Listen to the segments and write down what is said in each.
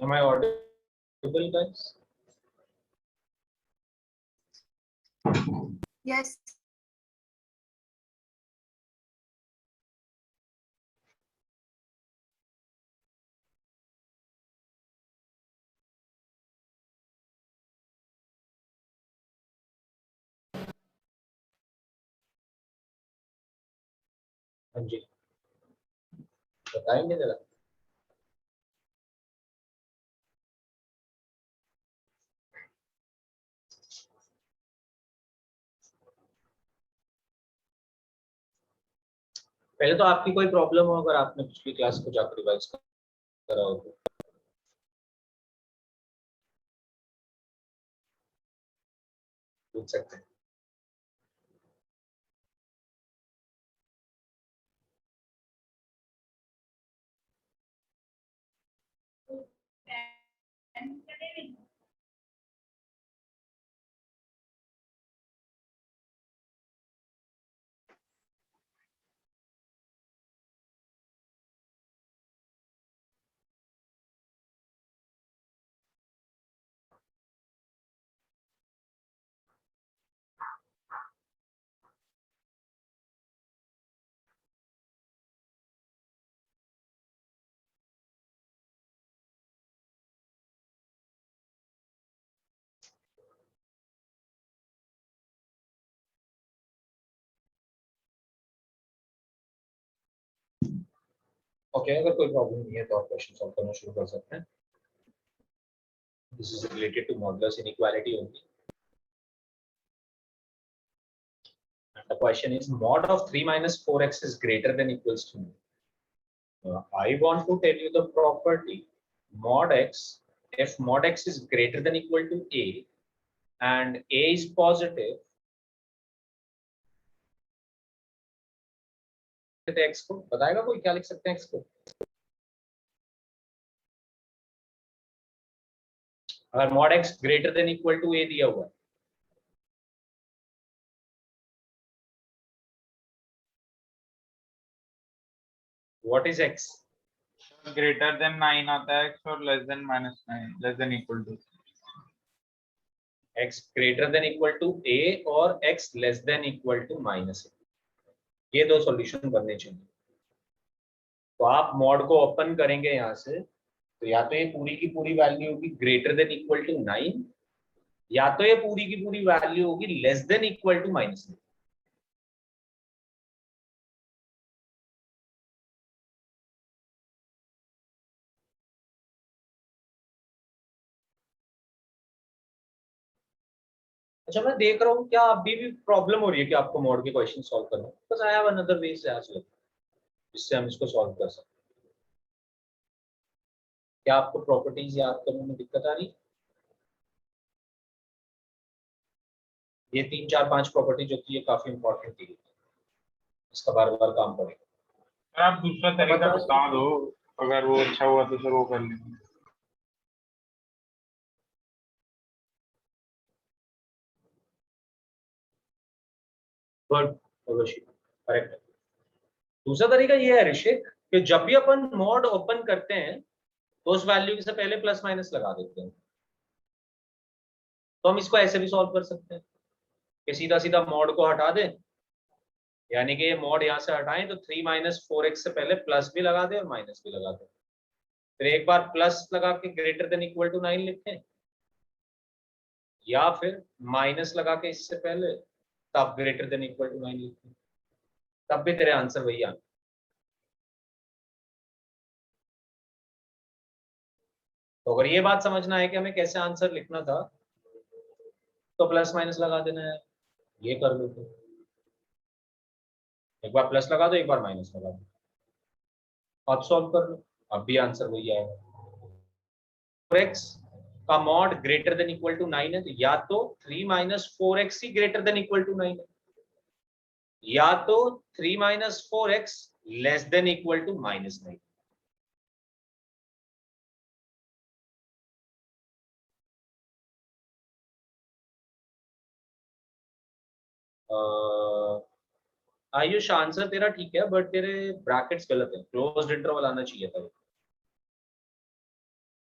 Am I audible, guys? Yes. हाँ जी, बताएंगे जरा। पहले तो आपकी कोई प्रॉब्लम हो, अगर आपने पिछली क्लास को जाकर रिवाइज करा हो तो पूछ सकते हैं। ओके, अगर कोई प्रॉब्लम नहीं है तो आप क्वेश्चन सॉल्व करना शुरू कर सकते हैं। This is related to modulus inequality only. And the question is mod of 3 minus 4x is greater than equals to. I want to tell you the property mod x. If mod x is greater than equal to a and a is positive, x को बताएगा कोई, क्या लिख सकते हैं x को? अगर mod x greater than equal to a दिया हुआ है, what is x? Greater than 9 आता है x और less than -9 less than equal to x greater than equal to a और x less than equal to minus a, ये दो solution बनने चाहिए। तो आप मॉड को ओपन करेंगे यहाँ से, तो या तो ये पूरी की पूरी वैल्यू होगी ग्रेटर देन इक्वल टू 9, या तो ये पूरी की पूरी वैल्यू होगी लेस देन इक्वल टू -9। अच्छा, मैं देख रहा हूँ क्या अभी भी प्रॉब्लम हो रही है कि आपको मॉड के क्वेश्चन सॉल्व करना, बस आई हैव अनदर वे जिससे हम इसको सॉल्व कर सकते हैं। क्या आपको प्रॉपर्टीज याद करने में दिक्कत आ रही है? ये 3 4 5 प्रॉपर्टी जो थी ये काफी इंपॉर्टेंट थी, इसका बार बार काम पड़ेगा। आप दूसरा तरीका बता दो, अगर वो अच्छा हुआ तो फिर वो कर लेंगे। Good, correct. दूसरा तरीका ये है ऋषिक कि जब भी अपन मॉड ओपन करते हैं तो उस वैल्यू से पहले प्लस माइनस लगा देते हैं। तो हम इसको ऐसे भी सॉल्व कर सकते हैं कि सीधा सीधा मॉड को हटा दें, यानी कि ये मॉड यहाँ से हटाएं तो 3 माइनस 4x से पहले प्लस भी लगा दें और माइनस भी लगा दें, फिर एक बार प्लस लगा के ग्रेटर देन इक्वल टू 9 लिखें, या फिर माइनस लगा के इससे पहले तब ग्रेटर देन इक्वल टू 9 लिखें, तब भी तेरे आंसर वही आए। तो अगर ये बात समझना है कि हमें कैसे आंसर लिखना था तो प्लस माइनस लगा देना है, ये कर लो। तो एक बार प्लस लगा दो, एक बार माइनस लगा दो, अब सॉल्व कर लो, अब भी आंसर वही आएगा। x का mod greater than equal to 9 है, तो या तो 3 माइनस 4x ही ग्रेटर देन इक्वल टू 9 है, या तो 3 minus 4x less than equal to -9। Ayush, answer तेरा ठीक है बट तेरे ब्रैकेट्स गलत है, क्लोज्ड इंटरवल आना चाहिए था।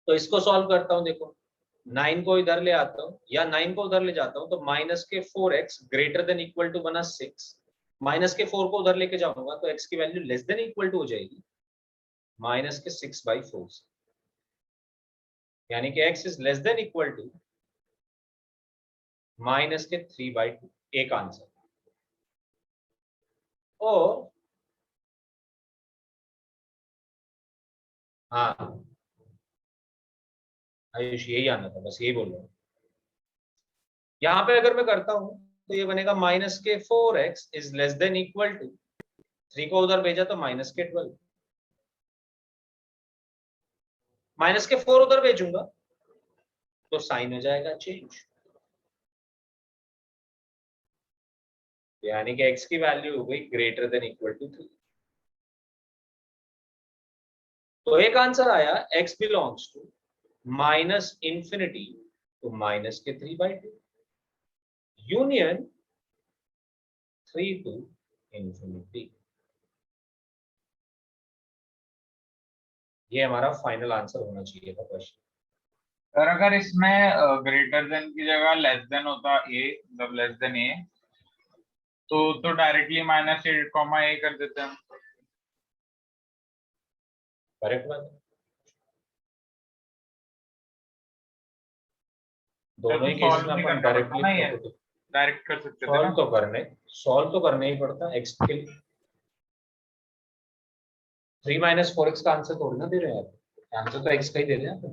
तो इसको सॉल्व करता हूं, देखो 9 को इधर ले आता हूं या 9 को उधर ले जाता हूं, तो माइनस के 4x greater than equal to बना 6, माइनस के 4 को उधर लेके जाऊंगा तो x की value less than equal to हो जाएगी माइनस के 6/4 से, यानी कि x is less than equal to minus के 3/2, एक आंसर। और हाँ आयुष यही आना था, बस यही बोल रहा हूँ। यहाँ पे अगर मैं करता हूं तो ये बनेगा माइनस के 4x is less than equal to 3 को उधर भेजा तो माइनस के 12, माइनस के 4 उधर भेजूंगा तो साइन हो जाएगा चेंज, यानी कि x की वैल्यू हो गई ग्रेटर देन इक्वल टू 3। तो एक आंसर आया x belongs to minus infinity to minus के 3/2 यूनियन 3 टू इंफिनिटी। ये हमारा फाइनल आंसर होना चाहिए था क्वेश्चन। और अगर इसमें ग्रेटर देन की जगह लेस देन होता ए, मतलब लेस देन ए, तो डायरेक्टली माइनस ए कॉमा ए कर देते हैं। करेक्ट बात है, दोनों ही केसेस सॉल्व में नहीं अपन करना पड़ता डायरेक्टली ना, ये डायरेक्ट कर सकते थे ना। सॉल्व तो करना ही पड़ता x के लिए। 3 - 4x का आंसर थोड़ी ना दे रहे हैं आप, आंसर तो x का ही दे रहे हैं आप।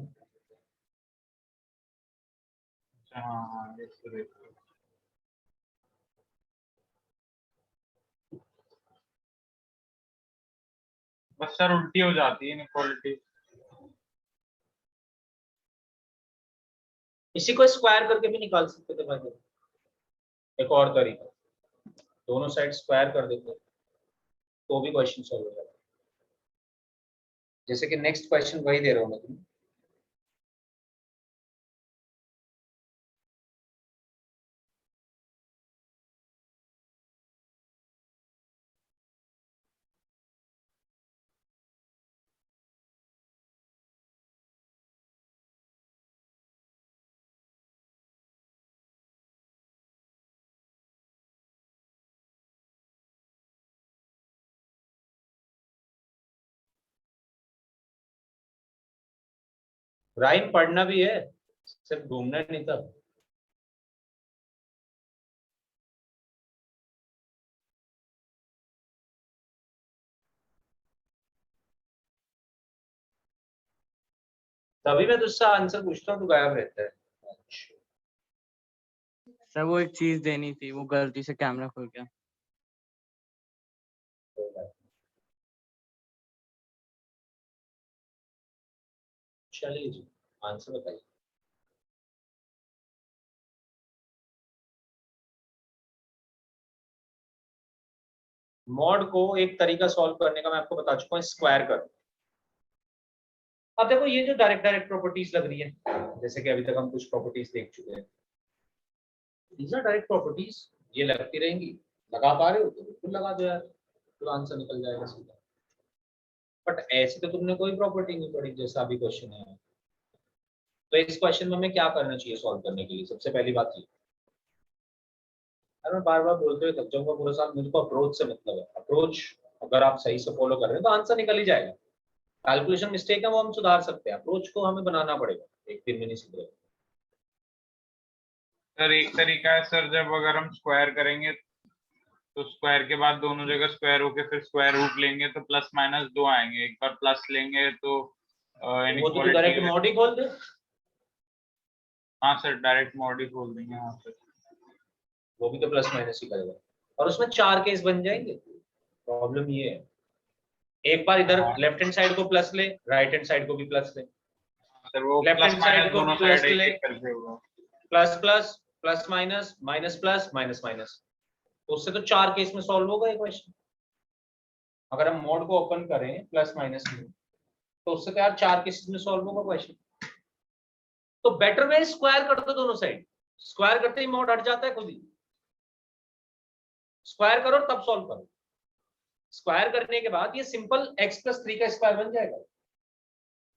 हाँ हाँ, ये तो देखो। बस सर उल्टी हो जाती है इनइक्वालिटी। इसी को स्क्वायर करके भी निकाल सकते थे भाई, एक और तरीका, दोनों साइड स्क्वायर कर देते तो भी क्वेश्चन सॉल्व हो जाता। जैसे कि नेक्स्ट क्वेश्चन वही दे रहा हूं मैं तुम्हें, राइम पढ़ना भी है, सिर्फ घूमना नहीं था। तभी मैं तुझसे आंसर पूछता हूँ, तू गायब रहता है। सर वो एक चीज देनी थी, वो गलती से कैमरा खुल गया। चलिए जी, आंसर बताइए। मॉड को एक तरीका सॉल्व करने का मैं आपको बता चुका हूँ, स्क्वायर कर। अब देखो ये जो डायरेक्ट डायरेक्ट प्रॉपर्टीज लग रही है, जैसे कि अभी तक हम कुछ प्रॉपर्टीज देख चुके हैं, दीज आर डायरेक्ट प्रॉपर्टीज, ये लगती रहेंगी। लगा पा रहे हो तो बिल्कुल लगा दो यार, तो आंसर निकल जाएगा सीधा। बट ऐसे तो तुमने कोई प्रॉपर्टी नहीं पढ़ी जैसा अभी क्वेश्चन है। तो इस क्वेश्चन में हमें क्या करना चाहिए सॉल्व करने के लिए? सबसे पहली बात ये, मैं बार बार बोलते हुए थक जाऊंगा पूरे साल, मुझे को अप्रोच से मतलब है। अप्रोच अगर आप सही से फॉलो कर रहे हैं तो आंसर निकल ही जाएगा। कैलकुलेशन मिस्टेक है वो हम सुधार सकते हैं, अप्रोच को हमें बनाना पड़ेगा, एक दिन में नहीं सुधरेगा। सर एक तरीका है सर, जब अगर हम स्क्वायर करेंगे तो स्क्वायर के बाद दोनों जगह स्क्वायर होके फिर स्क्वायर रूट लेंगे तो प्लस माइनस 2 आएंगे। एक बार प्लस लेंगे तो वो तो तू डायरेक्ट मॉड ही खोल दे। हाँ सर, डायरेक्ट मॉड ही खोल देंगे। हाँ सर, वो भी तो प्लस माइनस ही करेगा और उसमें 4 केस बन जाएंगे। प्रॉब्लम ये है, एक बार इधर लेफ्ट हैंड साइड को प्लस ले, राइट हैंड साइड को भी प्लस ले। सर वो left plus hand minus side को दोनों प्लस साइड ले, एक करके होगा। Plus plus plus minus minus plus minus minus, तो उससे तो 4 केस में सॉल्व होगा ये क्वेश्चन। अगर हम मोड को ओपन करें प्लस माइनस में, तो उससे तो यार 4 केसेस में सॉल्व होगा क्वेश्चन। तो बेटर वे स्क्वायर कर दो दोनों साइड, स्क्वायर करते ही मोड हट जाता है खुद ही। स्क्वायर करो तब सॉल्व करो। स्क्वायर करने के बाद ये सिंपल x + 3 का स्क्वायर बन जाएगा,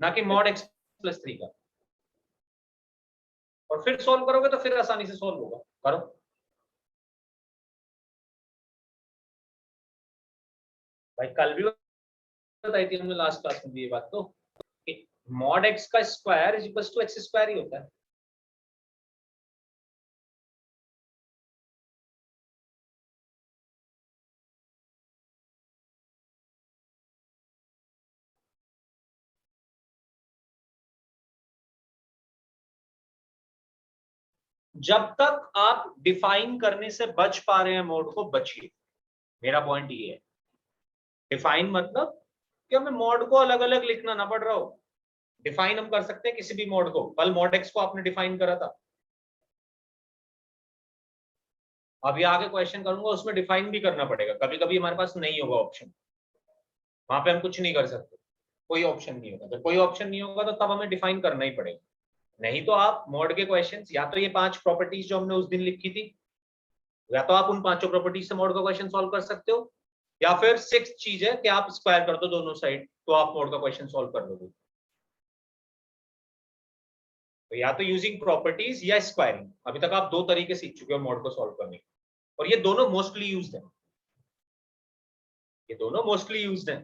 ना कि mod x प्लस 3 का, और फिर सॉल्व करोगे तो फिर आसानी से सॉल्व होगा। करो। भाई कल भी बताई थी हमने लास्ट क्लास में भी ये बात, तो मॉड एक्स का square is equal to x square ही होता है। जब तक आप डिफाइन करने से बच पा रहे हैं मोड को, बचिए। मेरा पॉइंट ये है, डिफाइन मतलब कि हमें मोड को अलग अलग लिखना ना पड़ रहा हो। डिफाइन हम कर सकते हैं किसी भी मोड को। कल मॉड एक्स को आपने डिफाइन करा था, अभी आगे क्वेश्चन करूंगा उसमें डिफाइन भी करना पड़ेगा। कभी कभी हमारे पास नहीं होगा ऑप्शन, वहां पे हम कुछ नहीं कर सकते, कोई ऑप्शन नहीं होगा। जब कोई ऑप्शन नहीं होगा तो तब हमें डिफाइन करना ही पड़ेगा। नहीं तो आप मोड के क्वेश्चंस, या तो ये 5 प्रॉपर्टीज जो हमने उस दिन लिखी थी, या तो आप उन 5 प्रॉपर्टीज से मोड का क्वेश्चन सॉल्व कर सकते हो, या फिर 6th चीज है कि आप स्क्वायर कर दो दोनों साइड, तो आप मोड का क्वेश्चन सॉल्व कर दोगे। तो या तो यूजिंग प्रॉपर्टीज या स्क्वायरिंग। अभी तक आप 2 तरीके सीख चुके हो मोड को सॉल्व करने के, और ये दोनों मोस्टली यूज्ड है, ये दोनों मोस्टली यूज्ड है।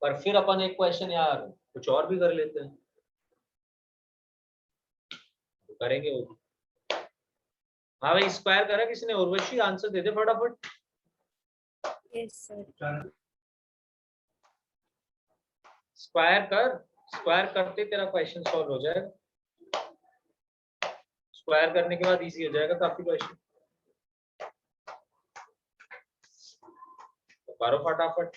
पर फिर अपन एक क्वेश्चन यार कुछ और भी कर लेते हैं, तो करेंगे वो भी। हाँ भाई, स्क्वायर करा किसी ने? उर्वशी आंसर दे दे फटाफट। Yes sir. स्क्वायर कर, स्क्वायर करते तेरा क्वेश्चन सॉल्व हो जाएगा। स्क्वायर करने के बाद इजी हो जाएगा काफी क्वेश्चन। तो करो फटाफट।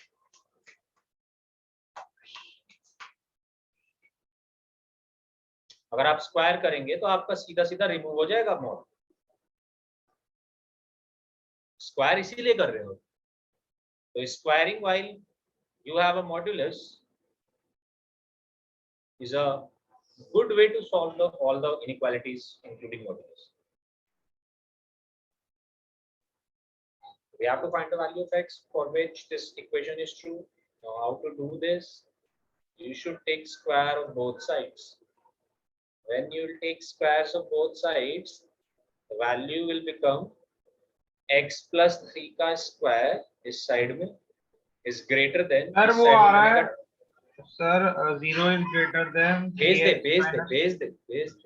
अगर आप स्क्वायर करेंगे तो आपका सीधा सीधा रिमूव हो जाएगा मोड। स्क्वायर इसीलिए कर रहे हो, तो squaring while you have a modulus is a good way to solve all the inequalities including modulus. We have to find the value of x for which this equation is true. Now how to do this? You should take square of both sides. When you will take squares of both sides, the value will become x plus 3 का square इस side में is greater than sir इस वो side आ में रहा बनेगा। है sir 0 is greater then भेज दे भेज दे भेज दे भेज दे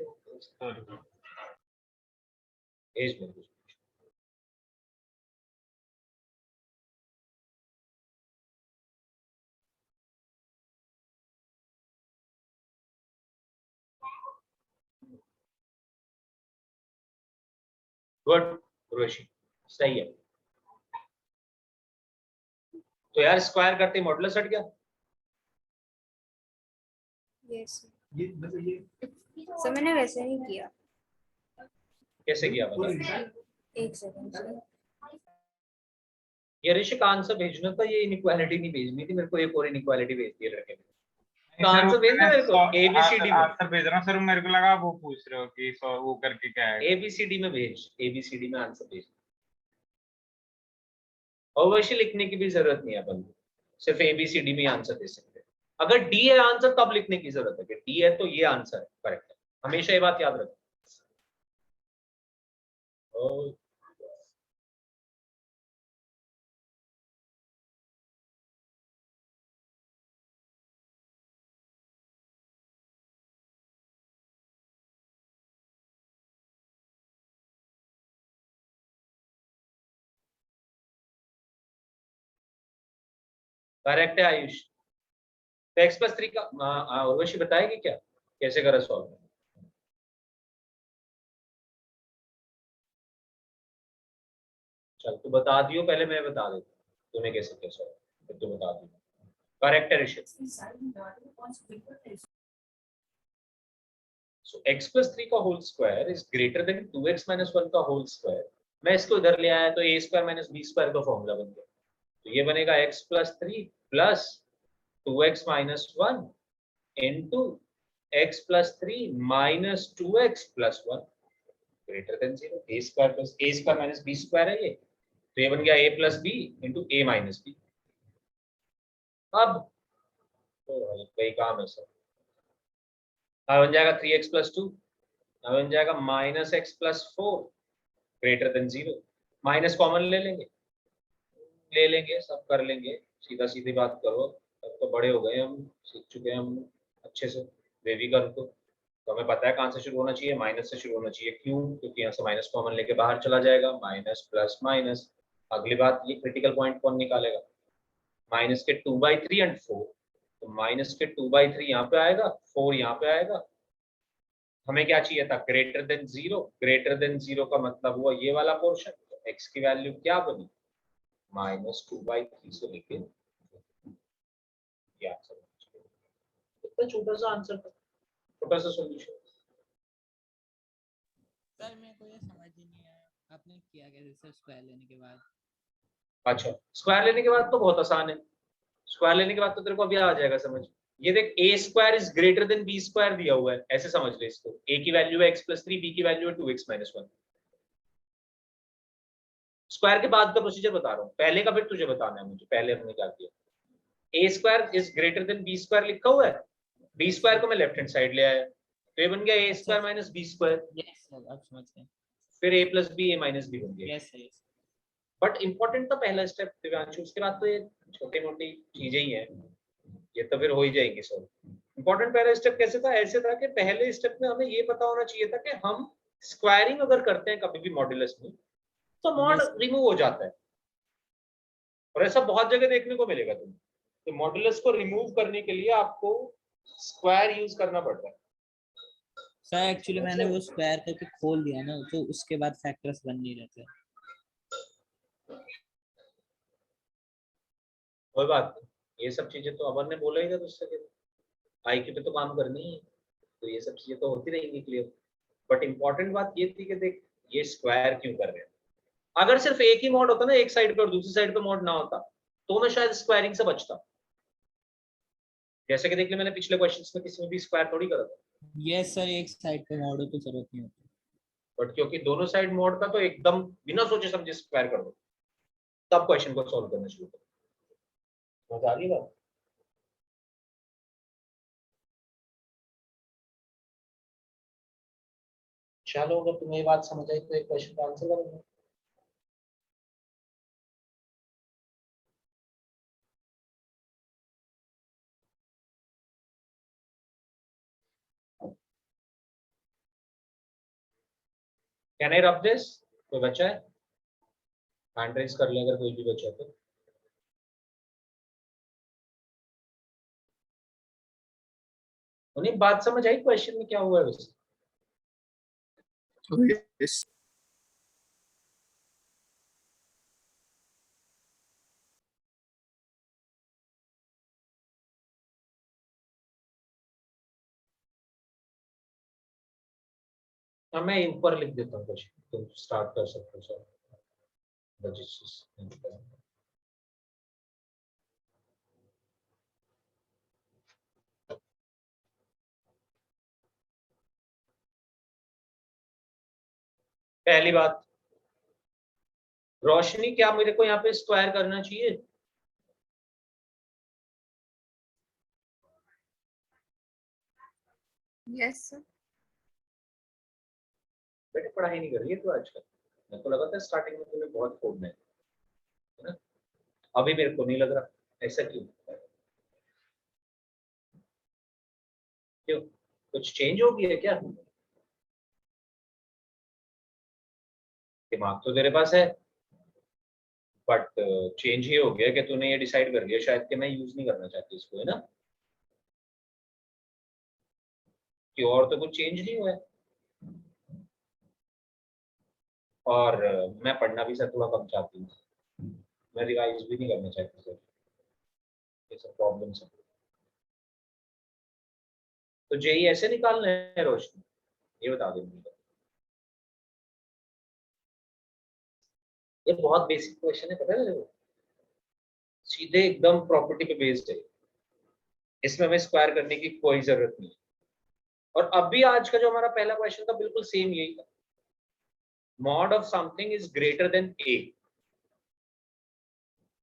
भेज दे। गुड रोशी, सही है। तो यार स्क्वायर करते मॉडुलस हट गया। यस सर, मैंने वैसे नहीं किया। कैसे किया बता? एक सेकंड सर। ये ऋषि का आंसर भेजना था, ये इनइक्वालिटी नहीं भेजनी थी मेरे को। एक और इनइक्वालिटी भेज दिए लड़के ने। तो आंसर भेज दे मेरे को एबीसीडी में। आंसर भेज रहा हूं सर, मेरे को लगा वो पूछ रहे हो कि वो करके क्या है। एबीसीडी में भेज, एबीसीडी में आंसर भेज। अवश्य लिखने की भी जरूरत नहीं है अपन को, सिर्फ एबीसीडी में आंसर दे सकते हैं। अगर डी है आंसर तब लिखने की जरूरत है कि डी है तो ये आंसर है, करेक्ट है। हमेशा ये बात याद रखो। करेक्ट है आयुष। तो एक्स प्लस 3 का उर्वशी बताएगी क्या कैसे करा सॉल्व? चल तू बता दियो, पहले मैं बता देता हूँ तूने कैसे किया सॉल्व, फिर तू बता दियो। करेक्ट है ऋषि। So x plus 3 का whole square is greater than 2x minus 1 का होल स्क्वायर। मैं इसको इधर ले आया तो a square minus b square का फॉर्मूला बन गया। तो ये बनेगा x plus 3 plus 2x minus 1 into x plus 3 minus 2x plus 1 greater than 0। a square plus a square minus b square है ये, तो ये बन गया a plus b into a minus b। अब तो वही काम है सर। अब बन जाएगा 3x + 2, अब बन जाएगा -x + 4 greater than 0। Minus common ले लेंगे, सब कर लेंगे, सीधा सीधी बात करो। अब तो बड़े हो गए हम, सीख चुके हैं हम अच्छे से बेबीकर्व को, तो हमें पता है कहाँ से शुरू होना चाहिए, माइनस से शुरू होना चाहिए। क्यों? क्योंकि यहाँ से माइनस कॉमन लेके बाहर चला जाएगा, माइनस प्लस माइनस। अगली बात, ये क्रिटिकल पॉइंट कौन निकालेगा? माइनस के 2/3 एंड 4, तो माइनस के 2/3 यहाँ पे आएगा, 4 यहाँ पे आएगा। हमें क्या चाहिए था? Greater than 0। ग्रेटर देन 0 का मतलब हुआ ये वाला पोर्शन। तो x की वैल्यू क्या बनी? -2/3 से लेके ये आंसर। इतना छोटा सा आंसर था, छोटा सा सॉल्यूशन। सर मेरे को ये समझ ही नहीं आया आपने किया कैसे सर स्क्वायर लेने के बाद। अच्छा, स्क्वायर लेने के बाद तो बहुत आसान है। स्क्वायर लेने के बाद तो तेरे को अभी आ जाएगा समझ। ये देख, a² is greater then b² दिया हुआ है, ऐसे समझ ले इसको। a की वैल्यू है x + 3, b की वैल्यू है 2x - 1। स्क्वायर के बाद का प्रोसीजर बता रहा हूँ, पहले का फिर तुझे बताना है मुझे। पहले हमने क्या किया, a² is greater then b² लिखा हुआ है, b² को मैं लेफ्ट हैंड साइड ले आया, तो ये बन गया a² - b²। यस सर अब समझ गए। फिर a + b a - b बन गया। Yes sir. बट इंपॉर्टेंट तो पहला स्टेप दिव्यांशु, उसके बाद तो ये छोटी मोटी चीजें ही हैं, ये तो फिर हो ही जाएगी सर। इंपॉर्टेंट पहला स्टेप कैसे था? ऐसे था कि पहले स्टेप में हमें ये पता होना चाहिए था कि हम स्क्वायरिंग अगर करते हैं कभी भी मॉड्यूलस में, तो मॉड रिमूव हो जाता है। और ऐसा बहुत जगह देखने को मिलेगा तुम्हें, तो मॉड्यूलस को रिमूव करने के लिए आपको स्क्वायर यूज करना पड़ता है। सर एक्चुअली मैंने वो स्क्वायर करके खोल दिया ना, तो उसके बाद फैक्टर्स बन नहीं रहे थे। कोई बात नहीं, ये सब चीजें तो अमर ने बोला ही था तुझसे, आईक्यू पे तो काम करनी है, तो ये सब चीजें तो होती रहेंगी क्लियर। बट इंपॉर्टेंट बात ये थी कि देख, ये स्क्वायर क्यों कर रहे हैं। अगर सिर्फ एक ही मॉड होता ना, एक साइड पे, और दूसरी साइड पे मॉड ना होता, तो मैं शायद स्क्वायरिंग से बचता। जैसे कि देख ले, मैंने पिछले क्वेश्चंस में किसी में भी स्क्वायर थोड़ी करा था। यस सर, एक साइड पे मॉड हो तो जरूरत नहीं होती। बट क्योंकि दोनों साइड मॉड का, तो एकदम बिना सोचे समझे स्क्वायर कर दो, तब क्वेश्चन को सॉल्व करना शुरू करो। मजा आ रही है बात? चलो, अगर तुम्हें ये बात समझ आई तो एक क्वेश्चन का आंसर करेंगे। Can I rub this? कोई बच्चा है? हैंड रेज कर ले अगर कोई भी बच्चा तो। उन्हें बात समझ आई क्वेश्चन में क्या हुआ है वैसे? Yes. हाँ, मैं ऊपर लिख देता हूँ क्वेश्चन, तुम स्टार्ट कर सकते हो सर। पहली बात, रोशनी, क्या मेरे को यहाँ पे स्क्वायर करना चाहिए? Yes sir. बेटे पढ़ाई नहीं कर रही है तो आजकल, मेरे को लगा था स्टार्टिंग में तुम्हें बहुत खोड़ना है ना? अभी मेरे को नहीं लग रहा। ऐसा क्यों? क्यों, कुछ चेंज हो गया है क्या? दिमाग तो तेरे पास है, बट चेंज ही हो गया कि तूने ये डिसाइड कर लिया शायद कि मैं यूज नहीं करना चाहती इसको, है ना? कि और तो कुछ चेंज नहीं हुआ है। और मैं पढ़ना भी सर थोड़ा कम चाहती हूँ, मैं रिवाइज भी नहीं करना चाहती सर, ये सब प्रॉब्लम है। तो जेई ऐसे निकालना है रोशनी, ये बता दो मुझे। ये बहुत बेसिक क्वेश्चन है, पता है मेरे को, सीधे एकदम प्रॉपर्टी पे बेस्ड है, इसमें हमें स्क्वायर करने की कोई जरूरत नहीं है। और अभी आज का जो हमारा पहला क्वेश्चन था बिल्कुल सेम यही था, mod of something is greater than a,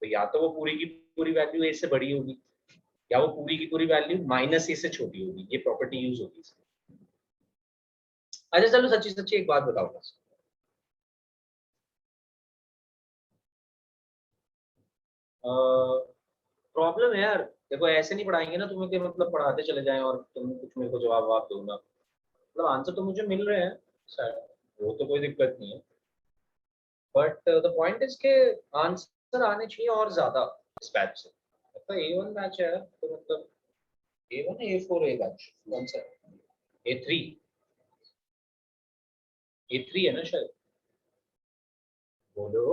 तो या तो वो पूरी की पूरी वैल्यू ए से बड़ी होगी, या वो पूरी की पूरी वैल्यू -a से छोटी होगी, ये प्रॉपर्टी यूज होगी इसमें। अच्छा चलो सच्ची सच्ची एक बात बताओ बस, प्रॉब्लम है यार, देखो ऐसे नहीं पढ़ाएंगे ना तुम्हें कि मतलब पढ़ाते चले जाएं और तुम कुछ मेरे को जवाब ववाब दो ना, मतलब आंसर तो मुझे मिल रहे हैं शायद, वो तो कोई दिक्कत नहीं है, बट द पॉइंट इज के आंसर आने चाहिए और ज्यादा इस बैच से। मतलब A1 बैच है तो मतलब A1 A4 A बैच कौन सा है? A3 A3 है ना शायद, बोलो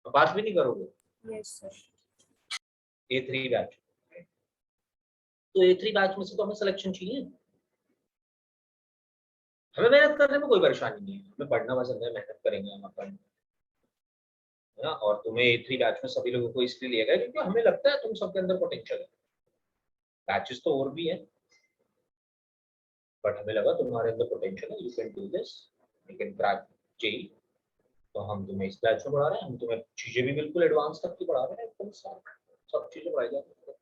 बात भी नहीं करोगे? Yes sir. A3 बैच, तो A3 बैच में से तो हमें सिलेक्शन चाहिए, हमें मेहनत करने में कोई परेशानी नहीं है, हमें पढ़ना पसंद है, मेहनत करेंगे हम अपन, है ना। और तुम्हें A3 बैच में सभी लोगों को इसलिए लिया गया क्योंकि हमें लगता है तुम सबके अंदर पोटेंशियल है, बैचेस तो और भी है बट हमें लगा तुम्हारे अंदर पोटेंशियल है, you can do this, you can crack JEE, तो हम तुम्हें इस बैच में पढ़ा रहे हैं, हम तुम्हें चीजें भी बिल्कुल एडवांस तक की पढ़ा रहे हैं, एकदम सब चीजें पढ़ाई जा रही है।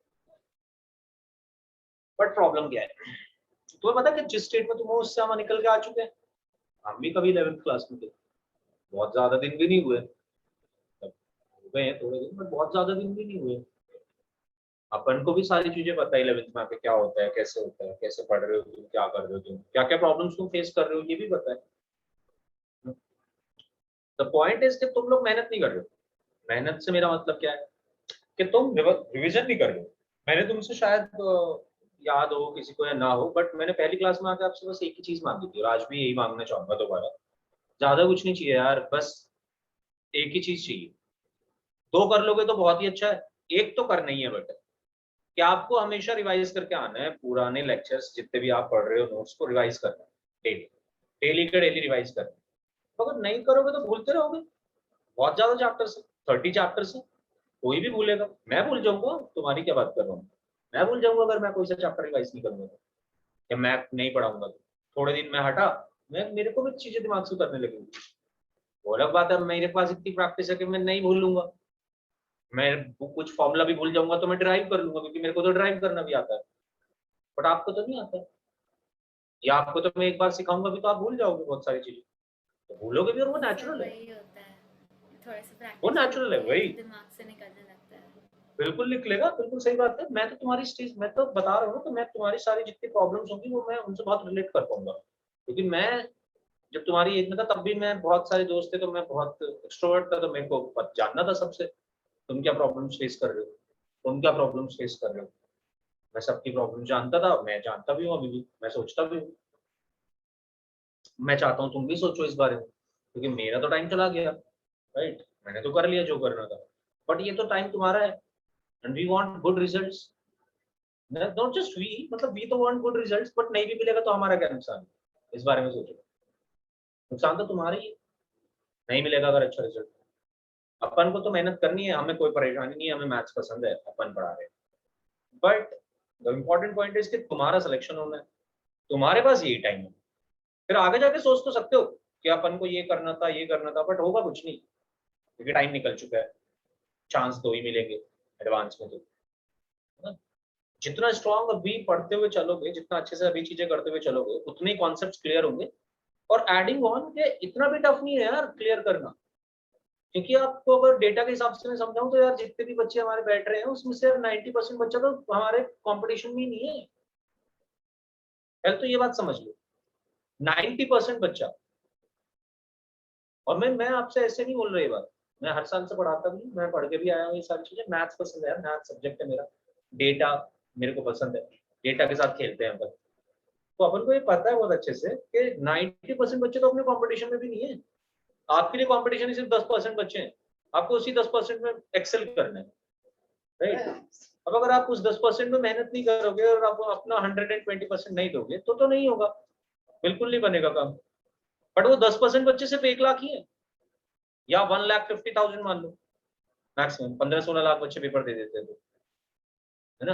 बट प्रॉब्लम क्या है, तुम्हें पता है कि जिस स्टेट में तुम हो उससे हम निकल के आ चुके हैं, हम भी कभी 11th क्लास में थे, बहुत ज्यादा दिन भी नहीं हुए, हो गए हैं थोड़े दिन बट बहुत ज्यादा दिन भी नहीं हुए, अपन को भी सारी चीजें पता है 11th में आके क्या होता है, कैसे पढ़ रहे हो तुम, क्या कर रहे हो तुम, क्या क्या प्रॉब्लम्स तुम फेस कर रहे हो, ये भी पता है। द पॉइंट इज कि तुम लोग मेहनत नहीं कर रहे हो, मेहनत से मेरा मतलब क्या है कि तुम रिविजन नहीं कर रहे हो। मैंने तुमसे शायद याद हो किसी को या ना हो, बट मैंने पहली क्लास में आकर आपसे बस एक ही चीज मांगी थी और आज भी यही मांगना चाहूंगा दोबारा, ज्यादा कुछ नहीं चाहिए यार, बस एक ही चीज चाहिए, दो कर लोगे तो बहुत ही अच्छा है, एक तो करना ही है बेटा, कि आपको हमेशा रिवाइज करके आना है, पुराने लेक्चर्स जितने भी आप पढ़ रहे हो नोट्स को रिवाइज करना है, डेली डेली का डेली रिवाइज करना है, तो अगर नहीं करोगे तो भूलते रहोगे, बहुत ज्यादा चैप्टर्स है, 30 चैप्टर्स है, कोई भी भूलेगा, मैं भूल जाऊंगा, तुम्हारी क्या बात कर रहा हूँ, मैं भूल जाऊंगा अगर मैं कोई सा चैप्टर रिवाइज नहीं करूंगा तो, या मैं नहीं पढ़ाऊंगा तो, थोड़े दिन में हटा, मैं मेरे को भी चीजें दिमाग से उतरने लगेंगी, वो अलग बात है मेरे पास इतनी प्रैक्टिस है कि मैं नहीं भूल लूंगा, मैं कुछ फॉर्मूला भी भूल जाऊंगा तो मैं ड्राइव कर लूंगा क्योंकि मेरे को तो ड्राइव करना भी आता है, बट आपको तो नहीं आता है, या आपको तो मैं एक बार सिखाऊंगा भी तो आप भूल जाओगे बहुत सारी चीजें, तो भूलोगे भी और वो नेचुरल है, वही होता है, थोड़े से वो प्रैक्टिस नेचुरल है वही, दिमाग से निकलने लगता है। बिल्कुल निकलेगा, बिल्कुल सही बात है, मैं तो तुम्हारी स्टेज, मैं तो बता रहा हूँ तो मैं तुम्हारी सारी जितनी प्रॉब्लम्स होंगी वो मैं उनसे बहुत रिलेट कर पाऊंगा, क्योंकि मैं जब तुम्हारी एज में था तब भी मैं बहुत सारे दोस्त थे तो मैं बहुत एक्सट्रोवर्ट था, तो मेरे को जानना था सबसे तुम क्या प्रॉब्लम्स फेस कर रहे हो, तुम क्या प्रॉब्लम्स फेस कर रहे हो, मैं सबकी प्रॉब्लम जानता था, मैं जानता भी हूँ अभी भी, मैं सोचता भी हूँ, मैं चाहता हूँ तुम भी सोचो इस बारे में, क्योंकि मेरा तो टाइम चला गया, राइट, मैंने तो कर लिया जो करना था, बट ये तो टाइम तुम्हारा है, and we want good results, not just we, मतलब वी तो वांट गुड रिजल्ट्स, बट नहीं भी मिलेगा तो हमारा क्या नुकसान है, इस बारे में सोचो, नुकसान तो तुम्हारा ही है, नहीं मिलेगा अगर अच्छा रिजल्ट, अपन को तो मेहनत करनी है, हमें कोई परेशानी नहीं है, हमें मैथ्स पसंद है, अपन पढ़ा रहे हैं, but the important point is कि तुम्हारा सिलेक्शन होना है, तुम्हारे पास यही टाइम है, फिर आगे जाके सोच तो सकते हो कि अपन को ये करना था, बट होगा कुछ नहीं क्योंकि टाइम निकल चुका है, चांस दो ही मिलेंगे एडवांस में तो, है ना? जितना स्ट्रॉन्ग अभी पढ़ते हुए चलोगे, जितना अच्छे से अभी चीजें करते हुए चलोगे, उतने कॉन्सेप्ट क्लियर होंगे, और एडिंग ऑन के इतना भी टफ नहीं है यार क्लियर करना, क्योंकि आपको अगर डेटा के हिसाब से मैं समझाऊं तो यार जितने भी बच्चे हमारे बैठ रहे हैं उसमें से 90% बच्चा तो हमारे कंपटीशन में ही नहीं है, पहले तो ये बात समझ लो, 90% बच्चा, और मैं आपसे ऐसे नहीं बोल रही बात, मैं हर साल से पढ़ाता भी हूँ, मैं पढ़ के भी आया हूँ ये सारी चीजें, मैथ्स पसंद है, मैथ्स सब्जेक्ट है मेरा, डेटा मेरे को पसंद है, डेटा के साथ खेलते हैं अपन, तो अपन को ये पता है बहुत अच्छे से कि 90% बच्चे तो अपने कंपटीशन में भी नहीं है, आपके लिए कंपटीशन सिर्फ 10% बच्चे हैं, आपको उसी 10% में एक्सेल करना है, राइट, अब अगर आप उस 10% में मेहनत नहीं करोगे और आप अपना 120% नहीं दोगे तो नहीं होगा, बिल्कुल नहीं बनेगा काम, बट वो 10% बच्चे सिर्फ 1 लाख ही है, या 1,50,000 मान लो, मैक्सिमम 15-16 लाख बच्चे पेपर दे देते हैं, है ना,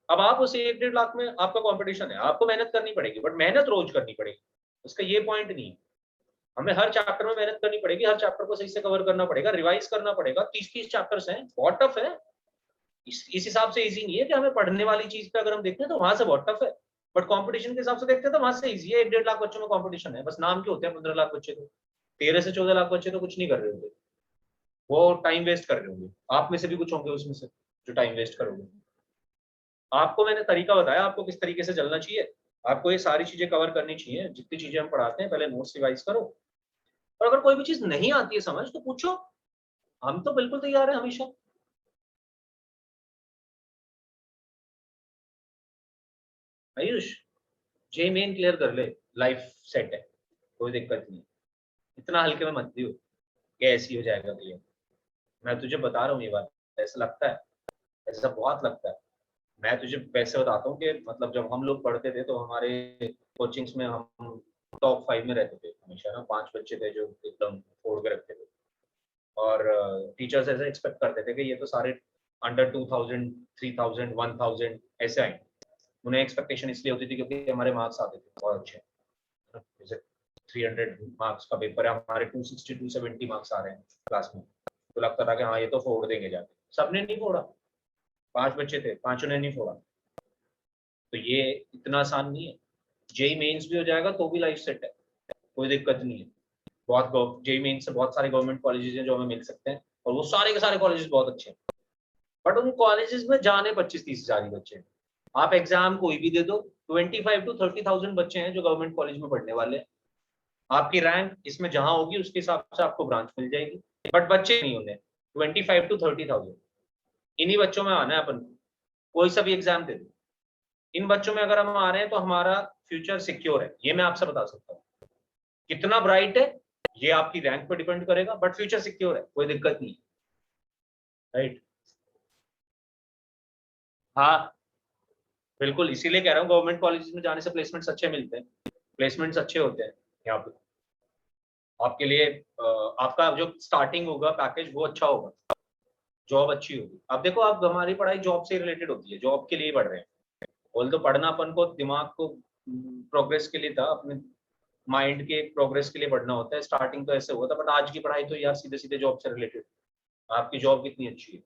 अब आप उस 1-1.5 लाख में आपका कंपटीशन है, आपको मेहनत करनी पड़ेगी, बट मेहनत रोज करनी पड़ेगी, उसका ये पॉइंट नहीं है, हमें हर चैप्टर में मेहनत करनी पड़ेगी, हर चैप्टर को सही से कवर करना पड़ेगा, रिवाइज करना पड़ेगा, 30-30 चैप्टर्स हैं, बहुत टफ है, इस हिसाब से इजी नहीं है कि हमें पढ़ने वाली चीज पे अगर हम देखते हैं तो वहां से बहुत टफ है, बट कंपटीशन के हिसाब से देखते हैं तो वहां से इजी है। 1-1.5 लाख बच्चों में कंपटीशन है, बस नाम के होते हैं 15 लाख बच्चे, तो 13 से 14 लाख बच्चे तो कुछ नहीं कर रहे होंगे, वो टाइम वेस्ट कर रहे होंगे। आप में से भी कुछ होंगे उसमें से जो टाइम वेस्ट करोगे। आपको मैंने तरीका बताया आपको किस तरीके से चलना चाहिए। आपको ये सारी चीजें कवर करनी चाहिए, जितनी चीजें हम पढ़ाते हैं पहले नोट्स रिवाइज करो, और अगर कोई भी चीज नहीं आती है समझ तो पूछो, हम तो बिल्कुल तैयार है हमेशा। आयुष, जे मेन क्लियर कर ले, लाइफ सेट है, कोई दिक्कत नहीं। इतना हल्के में मत दियो कि ऐसी हो जाएगा क्लियर। मैं तुझे बता रहा हूँ ये बात, ऐसा लगता है, ऐसा बहुत लगता है। मैं तुझे वैसे बताता हूँ कि मतलब जब हम लोग पढ़ते थे तो हमारे कोचिंग्स में हम टॉप 5 में रहते थे हमेशा ना। 5 बच्चे थे जो एकदम फोड़ के रखते थे, और टीचर्स ऐसे एक्सपेक्ट करते थे कि ये तो सारे अंडर 2000, 3000, 1000 ऐसे आए। उन्हें एक्सपेक्टेशन इसलिए होती थी क्योंकि हमारे मार्क्स आते थे बहुत अच्छे, जैसे 300 मार्क्स का पेपर है, हमारे 260, 270 मार्क्स आ रहे हैं क्लास में, तो लगता था कि हाँ ये तो फोड़ देंगे जाके। सबने नहीं फोड़ा, 5 बच्चे थे, 5 ने नहीं फोड़ा। तो ये इतना आसान नहीं है। जेई मेंस भी हो जाएगा तो भी लाइफ सेट है, कोई दिक्कत नहीं है। बहुत जेई मेंस से बहुत सारे गवर्नमेंट कॉलेजेस हैं जो हमें मिल सकते हैं, और वो सारे के सारे कॉलेजेस बहुत अच्छे हैं, बट उन कॉलेजेस में जाने 25-30 हजार ही बच्चे हैं। आप एग्जाम कोई भी दे दो, 25 to 30,000 बच्चे हैं जो गवर्नमेंट कॉलेज में पढ़ने वाले हैं। आपकी रैंक इसमें जहां होगी उसके हिसाब से आपको ब्रांच मिल जाएगी, बट बच्चे नहीं होने 25 to 30,000। इन्हीं बच्चों में आना है अपन को, कोई सा भी एग्जाम दे दो, इन बच्चों में अगर हम आ रहे हैं तो हमारा फ्यूचर सिक्योर है, ये मैं आपसे बता सकता हूँ। कितना ब्राइट है ये आपकी रैंक पर डिपेंड करेगा, बट फ्यूचर सिक्योर है, कोई दिक्कत नहीं, राइट? हाँ बिल्कुल, इसीलिए कह रहा हूँ गवर्नमेंट कॉलेजेस में जाने से प्लेसमेंट्स अच्छे मिलते हैं, प्लेसमेंट्स अच्छे होते हैं यहाँ पे आपके लिए। आपका जो स्टार्टिंग होगा पैकेज वो अच्छा होगा, जॉब अच्छी होगी। अब देखो, आप हमारी पढ़ाई जॉब से रिलेटेड होती है, जॉब के लिए पढ़ रहे हैं। बोल तो पढ़ना अपन को दिमाग को प्रोग्रेस के लिए था, अपने माइंड के प्रोग्रेस के लिए पढ़ना होता है। स्टार्टिंग तो ऐसे हुआ था, बट आज की पढ़ाई तो यार सीधे सीधे जॉब से रिलेटेड। आपकी जॉब कितनी अच्छी है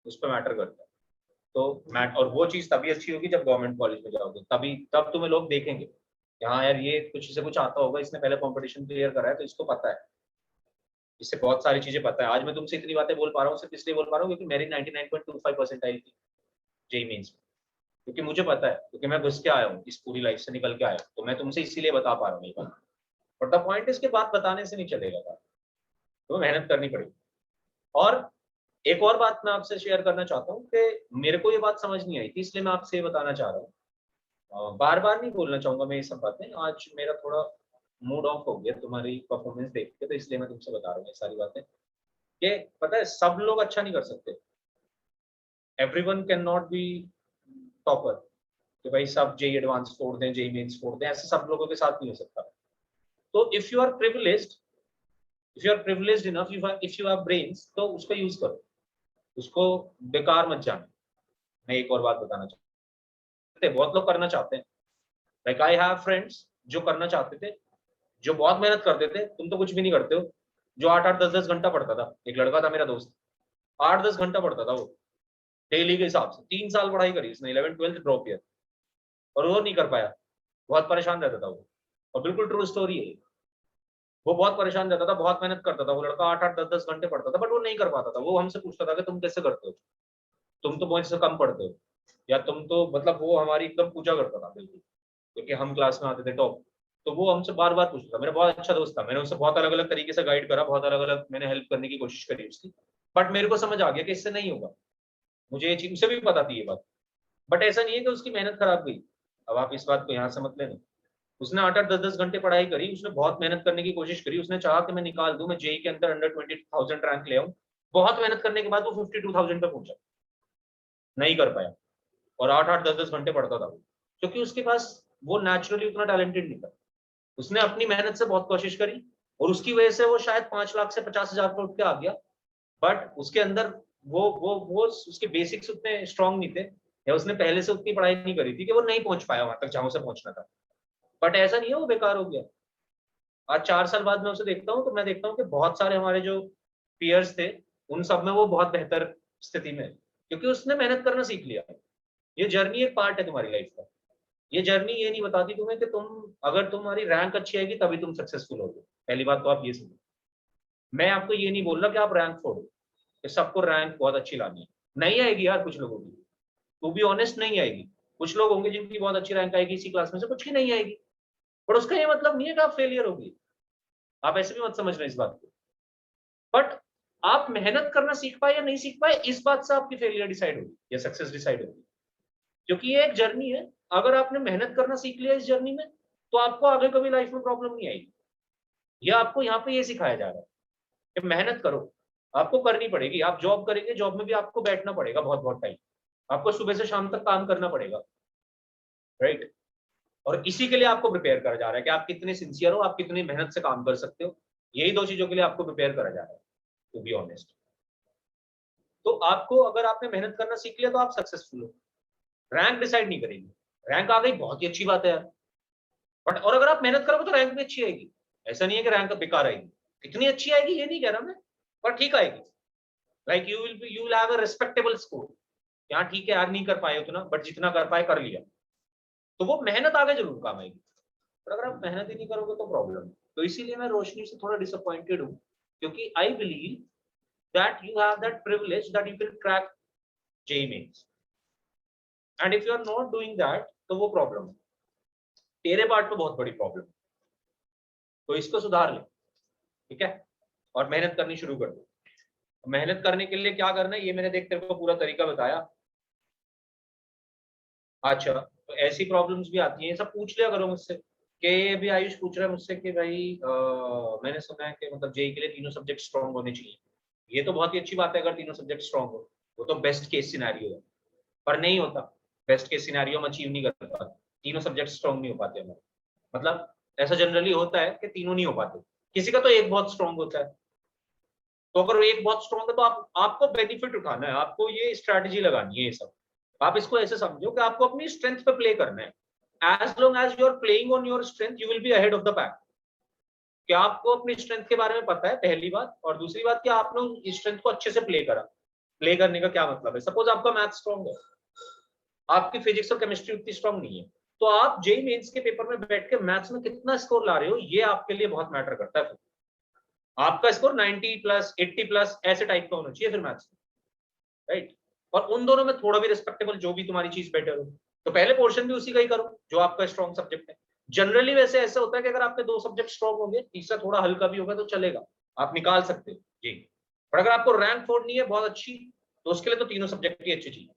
उस पर मैटर करता है। तो मैट, और वो चीज तभी अच्छी होगी जब गवर्नमेंट कॉलेज में जाओगे, तभी तब तुम्हें लोग देखेंगे कि हाँ यार ये कुछ से कुछ आता होगा, इसने पहले कंपटीशन क्लियर करा है तो इसको पता है, इससे बहुत सारी चीजें पता है। आज मैं तुमसे इतनी बातें बोल पा रहा हूँ सिर्फ इसलिए बोल पा रहा हूँ क्योंकि मेरी 99.25 परसेंटाइल थी जेई मेंस में, क्योंकि मुझे पता है, क्योंकि मैं घुस के आया हूँ, इस पूरी लाइफ से निकल के आया हूँ, तो मैं तुमसे इसीलिए बता पा रहा हूँ ये बात। बट द पॉइंट इसके बात बताने से नहीं चलेगा, बात तो मेहनत करनी पड़ेगी। और एक और बात मैं आपसे शेयर करना चाहता हूँ कि मेरे को ये बात समझ नहीं आई थी, इसलिए मैं आपसे ये बताना चाह रहा हूँ। बार बार नहीं बोलना चाहूंगा मैं ये सब बातें, आज मेरा थोड़ा मूड ऑफ हो गया तुम्हारी परफॉर्मेंस देख के, तो इसलिए मैं तुमसे बता रहा हूँ ये सारी बातें। कि पता है सब लोग अच्छा नहीं कर सकते, everyone can not be topper, कि भाई सब जेई एडवांस फोड़ दें, जेई मेंस फोड़ दें, ऐसे सब लोगों के साथ नहीं हो सकता। तो if you are privileged, if you are privileged enough, if you have brains, तो उसका यूज करो, उसको बेकार मत जाना। मैं एक और बात बताना चाहता हूँ, बहुत लोग करना चाहते हैं, लाइक आई हैव फ्रेंड्स जो करना चाहते थे, जो बहुत मेहनत करते थे। तुम तो कुछ भी नहीं करते हो, जो 8-8, 10-10 घंटा पढ़ता था। एक लड़का था मेरा दोस्त, 8-10 घंटा पढ़ता था वो डेली के हिसाब से। 3 साल पढ़ाई करी उसने, 11th-12th ड्रॉप किया, और वो नहीं कर पाया, बहुत परेशान रहता था वो। और बिल्कुल ट्रू स्टोरी है, वो बहुत परेशान रहता था, बहुत मेहनत करता था वो लड़का, 8-8, 10-10 घंटे पढ़ता था, बट वो नहीं कर पाता था। वो हमसे पूछता था कि तुम कैसे करते हो, तुम तो मुझसे कम पढ़ते हो, या तुम तो, मतलब वो हमारी एकदम पूजा करता था बिल्कुल, क्योंकि हम क्लास में आते थे टॉप। तो वो हमसे बार बार पूछता था। मेरा बहुत अच्छा दोस्त था, मैंने उसे बहुत अलग अलग तरीके से गाइड करा, बहुत अलग अलग मैंने हेल्प करने की कोशिश करी उसकी, बट मेरे को समझ आ गया कि इससे नहीं होगा। मुझे ये चीज उसे भी पता थी ये बात, बट ऐसा नहीं है कि उसकी मेहनत खराब गई। अब आप इस बात को यहाँ से मत लेना। उसने 8-8, 10-10 घंटे पढ़ाई करी, उसने बहुत मेहनत करने की कोशिश करी, उसने चाहा कि मैं निकाल दूं, मैं जेई के अंदर अंडर 20,000 रैंक ले आऊं। बहुत मेहनत करने के बाद वो 52,000 पे पहुंचा, नहीं कर पाया। और 8-8, 10-10 घंटे पढ़ता था वो, क्योंकि उसके पास वो नेचुरली उतना टैलेंटेड नहीं था। उसने अपनी मेहनत से बहुत कोशिश करी, और उसकी वजह से वो शायद 5 लाख से 50,000 पर उठ के आ गया। बट उसके अंदर वो उसके बेसिक्स उतने स्ट्रांग नहीं थे, या उसने पहले से उतनी पढ़ाई नहीं करी थी कि वो नहीं पहुंच पाया वहां तक जहां उसे पहुंचना था। बट ऐसा नहीं है वो बेकार हो गया। आज 4 साल बाद मैं उसे देखता हूँ तो मैं देखता हूँ कि बहुत सारे हमारे जो पीयर्स थे उन सब में वो बहुत बेहतर स्थिति में है। क्योंकि उसने मेहनत करना सीख लिया। ये जर्नी एक पार्ट है तुम्हारी लाइफ का। ये जर्नी ये नहीं बताती तुम्हें कि तुम अगर तुम्हारी रैंक अच्छी आएगी तभी तुम सक्सेसफुल होगे। पहली बात तो आप ये समझो। मैं आपको ये नहीं बोल रहा कि आप रैंक फोड़ो, कि सबको रैंक बहुत अच्छी लानी है। नहीं आएगी यार कुछ लोगों की, टू बी ऑनेस्ट नहीं आएगी। कुछ लोग होंगे जिनकी बहुत अच्छी रैंक आएगी इसी क्लास में से, कुछ की नहीं आएगी। पर उसका ये मतलब नहीं है कि आप फेलियर होगी। आप ऐसे भी मत समझना इस बात को। बट आप मेहनत करना सीख पाए या नहीं सीख पाए, इस बात से आपकी फेलियर डिसाइड होगी या सक्सेस डिसाइड होगी। क्योंकि ये एक जर्नी है। अगर आपने मेहनत करना सीख लिया इस जर्नी में, तो आपको आगे कभी लाइफ में प्रॉब्लम नहीं आएगी। ये आपको यहाँ पे ये सिखाया जा रहा है कि मेहनत करो, आपको करनी पड़ेगी। आप जॉब करेंगे, जॉब में भी आपको बैठना पड़ेगा बहुत बहुत टाइम, आपको सुबह से शाम तक काम करना पड़ेगा, राइट। और इसी के लिए आपको प्रिपेयर करा जा रहा है कि आप कितने सिंसियर हो, आप कितनी मेहनत से काम कर सकते हो। यही दो चीजों के लिए आपको प्रिपेयर करा जा रहा है, टू बी ऑनेस्ट। तो आपको, अगर आपने मेहनत करना सीख लिया तो आप सक्सेसफुल हो। रैंक डिसाइड नहीं करेगी। रैंक आ गई बहुत ही अच्छी बात है यार, बट और अगर आप मेहनत करोगे तो रैंक भी अच्छी आएगी। ऐसा नहीं है कि रैंक बेकार आएगी। कितनी अच्छी आएगी ये नहीं कह रहा मैं, पर ठीक आएगी। Like you will have a respectable score. यहाँ ठीक है यार, नहीं कर पाए उतना, बट जितना कर पाए कर लिया, तो वो मेहनत आगे जरूर काम आएगी। पर अगर आप मेहनत ही नहीं करोगे तो प्रॉब्लम है। तो इसीलिए मैं रोशनी से थोड़ा डिसअपॉइंटेड हूँ, क्योंकि I believe that you have that privilege that you can crack JEE mains, and if you are not doing that तो वो प्रॉब्लम है, तेरे पार्ट में बहुत बड़ी प्रॉब्लम। तो इसको सुधार ले, ठीक है, और मेहनत करनी शुरू कर दो। मेहनत करने के लिए क्या करना है ये मैंने देख तेरे को पूरा तरीका बताया। अच्छा, तो ऐसी प्रॉब्लम्स भी आती हैं, सब पूछ लिया करो मुझसे। कि अभी आयुष पूछ रहा है मुझसे कि भाई मैंने सुना है कि मतलब जेईई के लिए तीनों सब्जेक्ट स्ट्रांग होने चाहिए। ये तो बहुत ही अच्छी बात है अगर तीनों सब्जेक्ट स्ट्रांग हो, वो तो बेस्ट केस सिनेरियो है। पर नहीं होता, बेस्ट केस सिनेरियो हम अचीव नहीं कर पाते, तीनों सब्जेक्ट स्ट्रांग नहीं हो पाते हमारे। मतलब ऐसा जनरली होता है कि तीनों नहीं हो पाते, किसी का तो एक बहुत स्ट्रांग होता है। तो अगर एक बहुत स्ट्रांग है तो आपको बेनिफिट उठाना है, आपको ये स्ट्रैटेजी लगानी है। ये सब आप इसको ऐसे समझो कि आपको अपनी स्ट्रेंथ पे प्ले करना है। As long as you are playing on your strength you will be ahead of the pack. कि आपको अपनी स्ट्रेंथ के बारे में पता है, पहली बात। और दूसरी बात कि आपने उस स्ट्रेंथ को अच्छे से प्ले करा। प्ले करने का क्या मतलब है, सपोज आपका मैथ स्ट्रांग है, आपकी फिजिक्स और केमिस्ट्री उतनी स्ट्रांग नहीं है, तो आप जेईई मेंस के पेपर में बैठ के मैथ्स में कितना स्कोर ला रहे हो ये आपके लिए बहुत मैटर करता है। आपका स्कोर 90 प्लस 80 प्लस ऐसे टाइप का होना चाहिए फिर मैथ्स में, राइट। और उन दोनों में थोड़ा भी रिस्पेक्टेबल जो भी तुम्हारी चीज बेटर हो, तो पहले पोर्शन भी उसी का ही करो जो आपका स्ट्रॉन्ग सब्जेक्ट है। जनरली वैसे ऐसा होता है कि अगर आपके 2 सब्जेक्ट स्ट्रॉन्ग होंगे, तीसरा थोड़ा हल्का भी होगा तो चलेगा, आप निकाल सकते हो जी। पर अगर आपको रैंक फोड़नी है बहुत अच्छी, तो उसके लिए तो तीनों सब्जेक्ट ही अच्छी चीज है।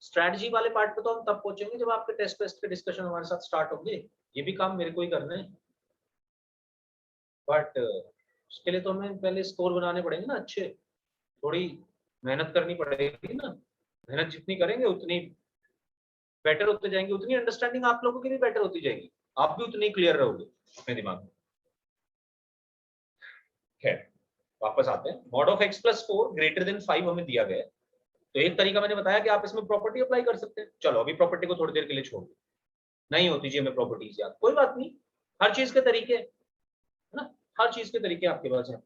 स्ट्रैटेजी वाले पार्ट पे तो हम तब पहुंचेंगे जब आपके टेस्ट के डिस्कशन हमारे साथ स्टार्ट होंगे। ये भी काम मेरे को ही करना है, बट उसके लिए तो हमें पहले स्कोर बनाने पड़ेंगे ना अच्छे। थोड़ी मेहनत करनी पड़ेगी ना। मेहनत जितनी करेंगे उतनी बेटर होते जाएंगे, उतनी अंडरस्टैंडिंग आप लोगों की भी बेटर होती जाएगी, आप भी उतनी क्लियर रहोगे अपने दिमाग में। खैर वापस आते हैं। Mod of x plus 4 greater than 5 हमें दिया गया है। तो एक तरीका मैंने बताया कि आप इसमें प्रॉपर्टी अप्लाई कर सकते हैं। चलो अभी प्रॉपर्टी को थोड़ी देर के लिए छोड़ दो, नहीं होती जी हमें प्रॉपर्टीज याद, कोई बात नहीं। हर चीज के तरीके है ना, हर चीज के तरीके आपके पास है।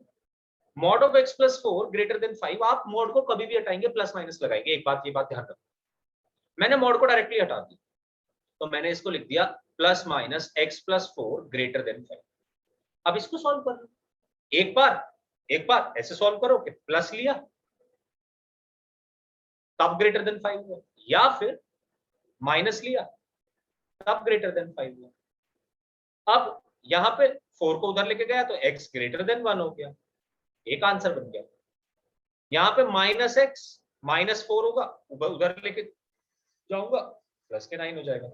Mod of x plus 4 greater than 5, आप मॉड को कभी भी हटाएंगे प्लस माइनस लगाएंगे। एक बात, ये बात ध्यान रखो, मैंने मॉड को डायरेक्टली हटा दी, तो मैंने इसको लिख दिया plus minus x plus 4 greater than 5। अब इसको सॉल्व कर लो। एक बार ऐसे सॉल्व करो कि प्लस लिया तब ग्रेटर देन 5 हुआ, या फिर माइनस लिया तब ग्रेटर देन 5 हुआ। अब यहां पे 4 को उधर लेके गया तो x ग्रेटर देन 1 हो गया, एक आंसर बन गया। यहां पे माइनस x माइनस 4 होगा, उधर लेके जाऊंगा प्लस के 9 हो जाएगा।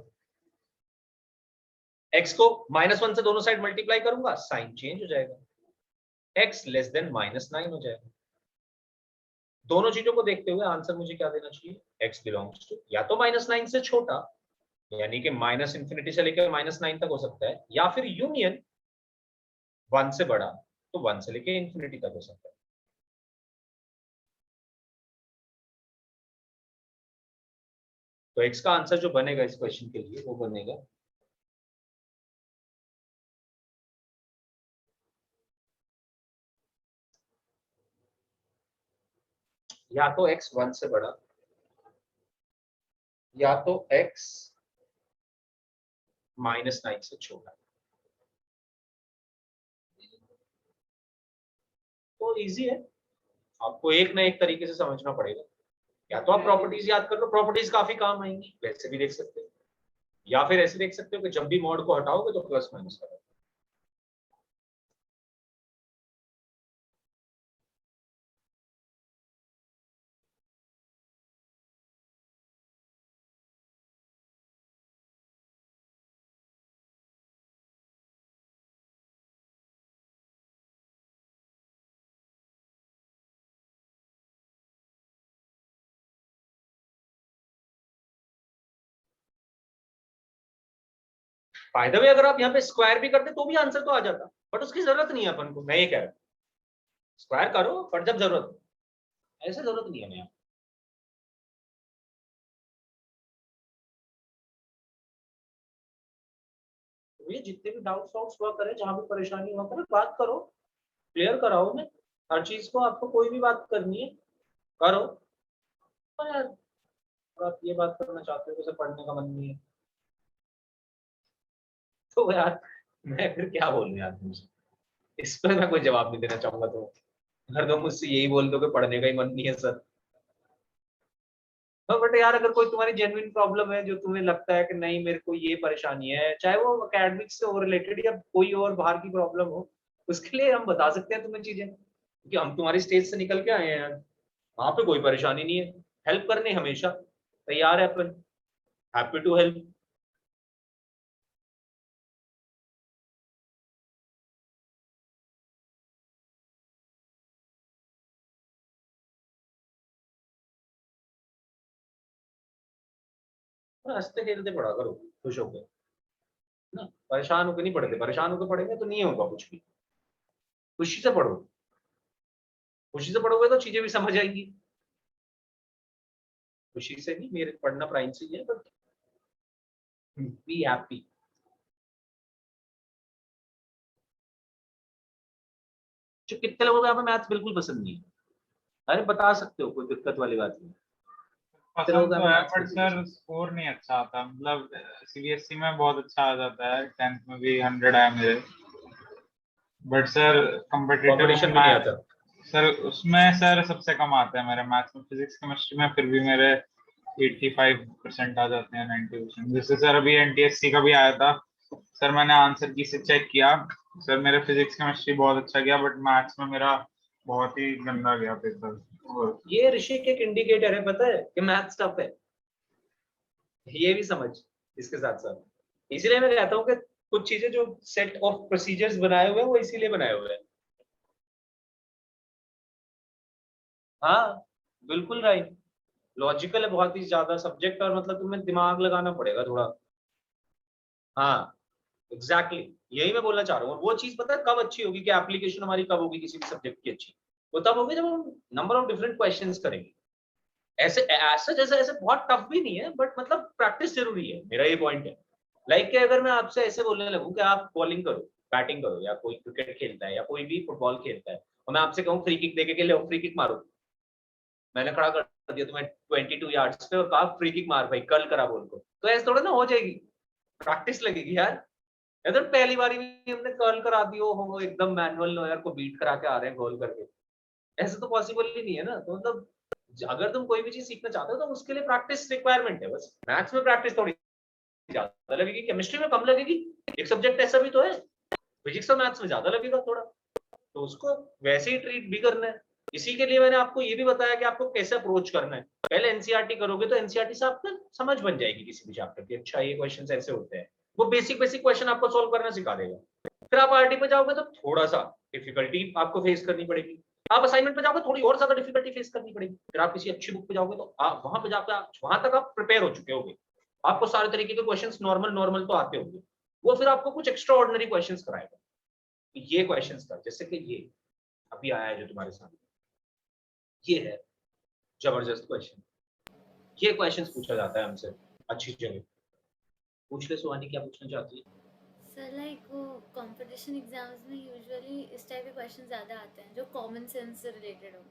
x को -1 से दोनों साइड मल्टीप्लाई करूंगा, साइन चेंज हो जाएगा, x लेस देन -9 हो जाएगा। दोनों चीजों को देखते हुए आंसर मुझे क्या देना चाहिए, x बिलोंग्स टू या तो -9 से छोटा, यानी कि -∞ से लेकर -9 तक हो सकता है, या फिर यूनियन 1 से बड़ा, तो 1 से लेकर ∞ तक हो सकता है। तो x का आंसर जो बनेगा इस क्वेश्चन के लिए वो बनेगा या तो x 1 से बड़ा या तो x -9 से छोटा। तो इजी है, आपको एक ना एक तरीके से समझना पड़ेगा। या तो आप प्रॉपर्टीज याद कर लो, प्रॉपर्टीज काफी काम आएंगी, वैसे भी देख सकते हो, या फिर ऐसे देख सकते हो कि जब भी मॉड को हटाओगे तो प्लस माइनस करो। फायदा भी, अगर आप यहाँ पे स्क्वायर भी करते तो भी आंसर तो आ जाता, बट उसकी जरूरत नहीं है अपन को। मैं ये कह रहा हूँ स्क्वायर करो पर जब जरूरत हो, ऐसे जरूरत नहीं है। मैं ये जितने भी डाउट्स हुआ करे, जहां भी परेशानी हुआ करे, बात करो, क्लियर कराओ। मैं हर चीज को आपको कोई भी बात करनी है करो। और यार अगर आप ये बात करना चाहते हो कि उसे पढ़ने का मन नहीं है तो यार मैं फिर क्या बोलूं यार तुमसे, इस पर मैं कोई जवाब नहीं देना चाहूंगा। तो अगर तुम मुझसे यही बोल दो कि पढ़ने का ही मन नहीं है सर, हाँ बट यार अगर कोई तुम्हारी जेन्युइन प्रॉब्लम है, जो तुम्हें लगता है कि नहीं मेरे को ये परेशानी है, चाहे वो एकेडमिक्स से और रिलेटेड या कोई और बाहर की प्रॉब्लम हो, उसके लिए हम बता सकते हैं तुम्हें चीजें, क्योंकि हम तुम्हारी स्टेज से निकल के आए हैं यार। वहां पे कोई परेशानी नहीं है, हेल्प करने हमेशा तैयार है अपन, हैप्पी टू हेल्प। हंसते खेलते पढ़ा करो, खुश होकर ना, परेशान होकर नहीं पढ़ते, परेशान होकर पढ़ेंगे तो नहीं होगा कुछ भी। खुशी से पढ़ो, खुशी से पढ़ोगे तो चीजें भी समझ आएंगी। खुशी से नहीं, मेरे पढ़ना प्राइम से ही है, बट बी हैप्पी। जो कितने लोगों को यहाँ पे मैथ्स बिल्कुल पसंद नहीं है, अरे बता सकते हो, कोई दिक्कत वाली बात नहीं। पसंद तो है बट सर स्कोर नहीं अच्छा आता, मतलब सीबीएसई में बहुत अच्छा आ जाता है, 10th में भी 100 आया मेरे, बट सर कंपटीशन कॉम्पिटिटिव में नहीं आता। सर उसमें सर सबसे कम आता है मेरे मैथ्स में, फिजिक्स केमिस्ट्री में फिर भी मेरे 85% आ जाते हैं, 90%। जैसे सर अभी एनटीएससी का भी आया था सर, मैंने आंसर की से चेक किया सर, मेरे फिजिक्स केमिस्ट्री बहुत अच्छा गया, बट मैथ्स में मेरा बहुत ही गंदा गया पेपर। और ये ऋषिक एक इंडिकेटर है, पता है कि मैथ्स टफ है, ये भी समझ इसके साथ साथ। इसीलिए मैं कहता हूँ कि कुछ चीजें जो सेट ऑफ प्रोसीजर्स बनाए हुए हैं वो इसीलिए बनाए हुए हैं। हाँ बिल्कुल राइट, लॉजिकल है बहुत ही ज्यादा सब्जेक्ट, और मतलब तुम्हें दिमाग लगाना पड़ेगा थोड़ा। हाँ एग्जैक्टली यही मैं बोलना चाह रहा हूँ। और वो चीज पता है कब अच्छी होगी, कि एप्लीकेशन हमारी कब होगी किसी भी सब्जेक्ट की अच्छी, वो तब होगी जब हम नंबर ऑफ डिफरेंट क्वेश्चंस करेंगे। ऐसे ऐसा जैसे ऐसे बहुत टफ भी नहीं है, बट मतलब प्रैक्टिस जरूरी है, मेरा ये पॉइंट है। लाइक कि अगर मैं आपसे ऐसे बोलने लगूं कि आप बॉलिंग करो, बैटिंग करो, या कोई क्रिकेट खेलता है या कोई भी फुटबॉल खेलता है, और मैं आपसे कहूँ फ्री किक देके के लिए फ्री किक मारो, मैंने खड़ा कर दिया तुम्हें 22 यार्ड्स पे और कहा फ्री किक मार भाई, कर्ल करा बॉल को, तो ऐसे थोड़ा ना हो जाएगी, प्रैक्टिस लगेगी यार। अगर पहली बारी में हमने कर्ल करा दी हो एकदम मैनुअल लॉयर को बीट करा के आ रहे हैं गोल करके, ऐसे तो पॉसिबल ही नहीं है ना। तो मतलब अगर तुम कोई भी चीज सीखना चाहते हो तो उसके लिए प्रैक्टिस रिक्वायरमेंट है बस। मैथ्स में प्रैक्टिस थोड़ी ज्यादा लगेगी, केमिस्ट्री में कम लगेगी, एक सब्जेक्ट ऐसा भी तो है। फिजिक्स और मैथ्स में ज्यादा लगेगा थोड़ा, तो उसको वैसे ही ट्रीट भी करना है। इसी के लिए मैंने आपको ये भी बताया कि आपको कैसे अप्रोच करना है। पहले एनसीईआरटी करोगे तो एनसीईआरटी से आपको समझ बन जाएगी किसी भी चैप्टर की, अच्छा ये क्वेश्चन ऐसे होते हैं, वो बेसिक बेसिक क्वेश्चन आपको सोल्व करना सिखा देगा। फिर आप आरटी पे जाओगे तो थोड़ा सा डिफिकल्टी आपको फेस करनी पड़ेगी, आप असाइनमेंट पे जाओगे थोड़ी और ज्यादा डिफिकल्टी फेस करनी पड़ेगी, फिर आप किसी अच्छी बुक पे जाओगे तो आप वहां पे जाकर वहां तक आप प्रिपेयर हो चुके होंगे, आपको सारे तरीके के क्वेश्चंस नॉर्मल नॉर्मल तो आते होंगे, वो फिर आपको कुछ एक्स्ट्रा ऑर्डिनरी क्वेश्चंस कराएगा। ये क्वेश्चंस का जैसे कि ये अभी आया है जो तुम्हारे सामने, ये है जबरदस्त क्वेश्चन, ये क्वेश्चंस पूछा जाता है हमसे अच्छी जगह। पूछ ले सुहानी, क्या पूछना चाहती है? सर लाइक वो कंपटीशन एग्जाम्स में यूजुअली इस टाइप के क्वेश्चन ज़्यादा आते हैं जो कॉमन सेंस से रिलेटेड हो,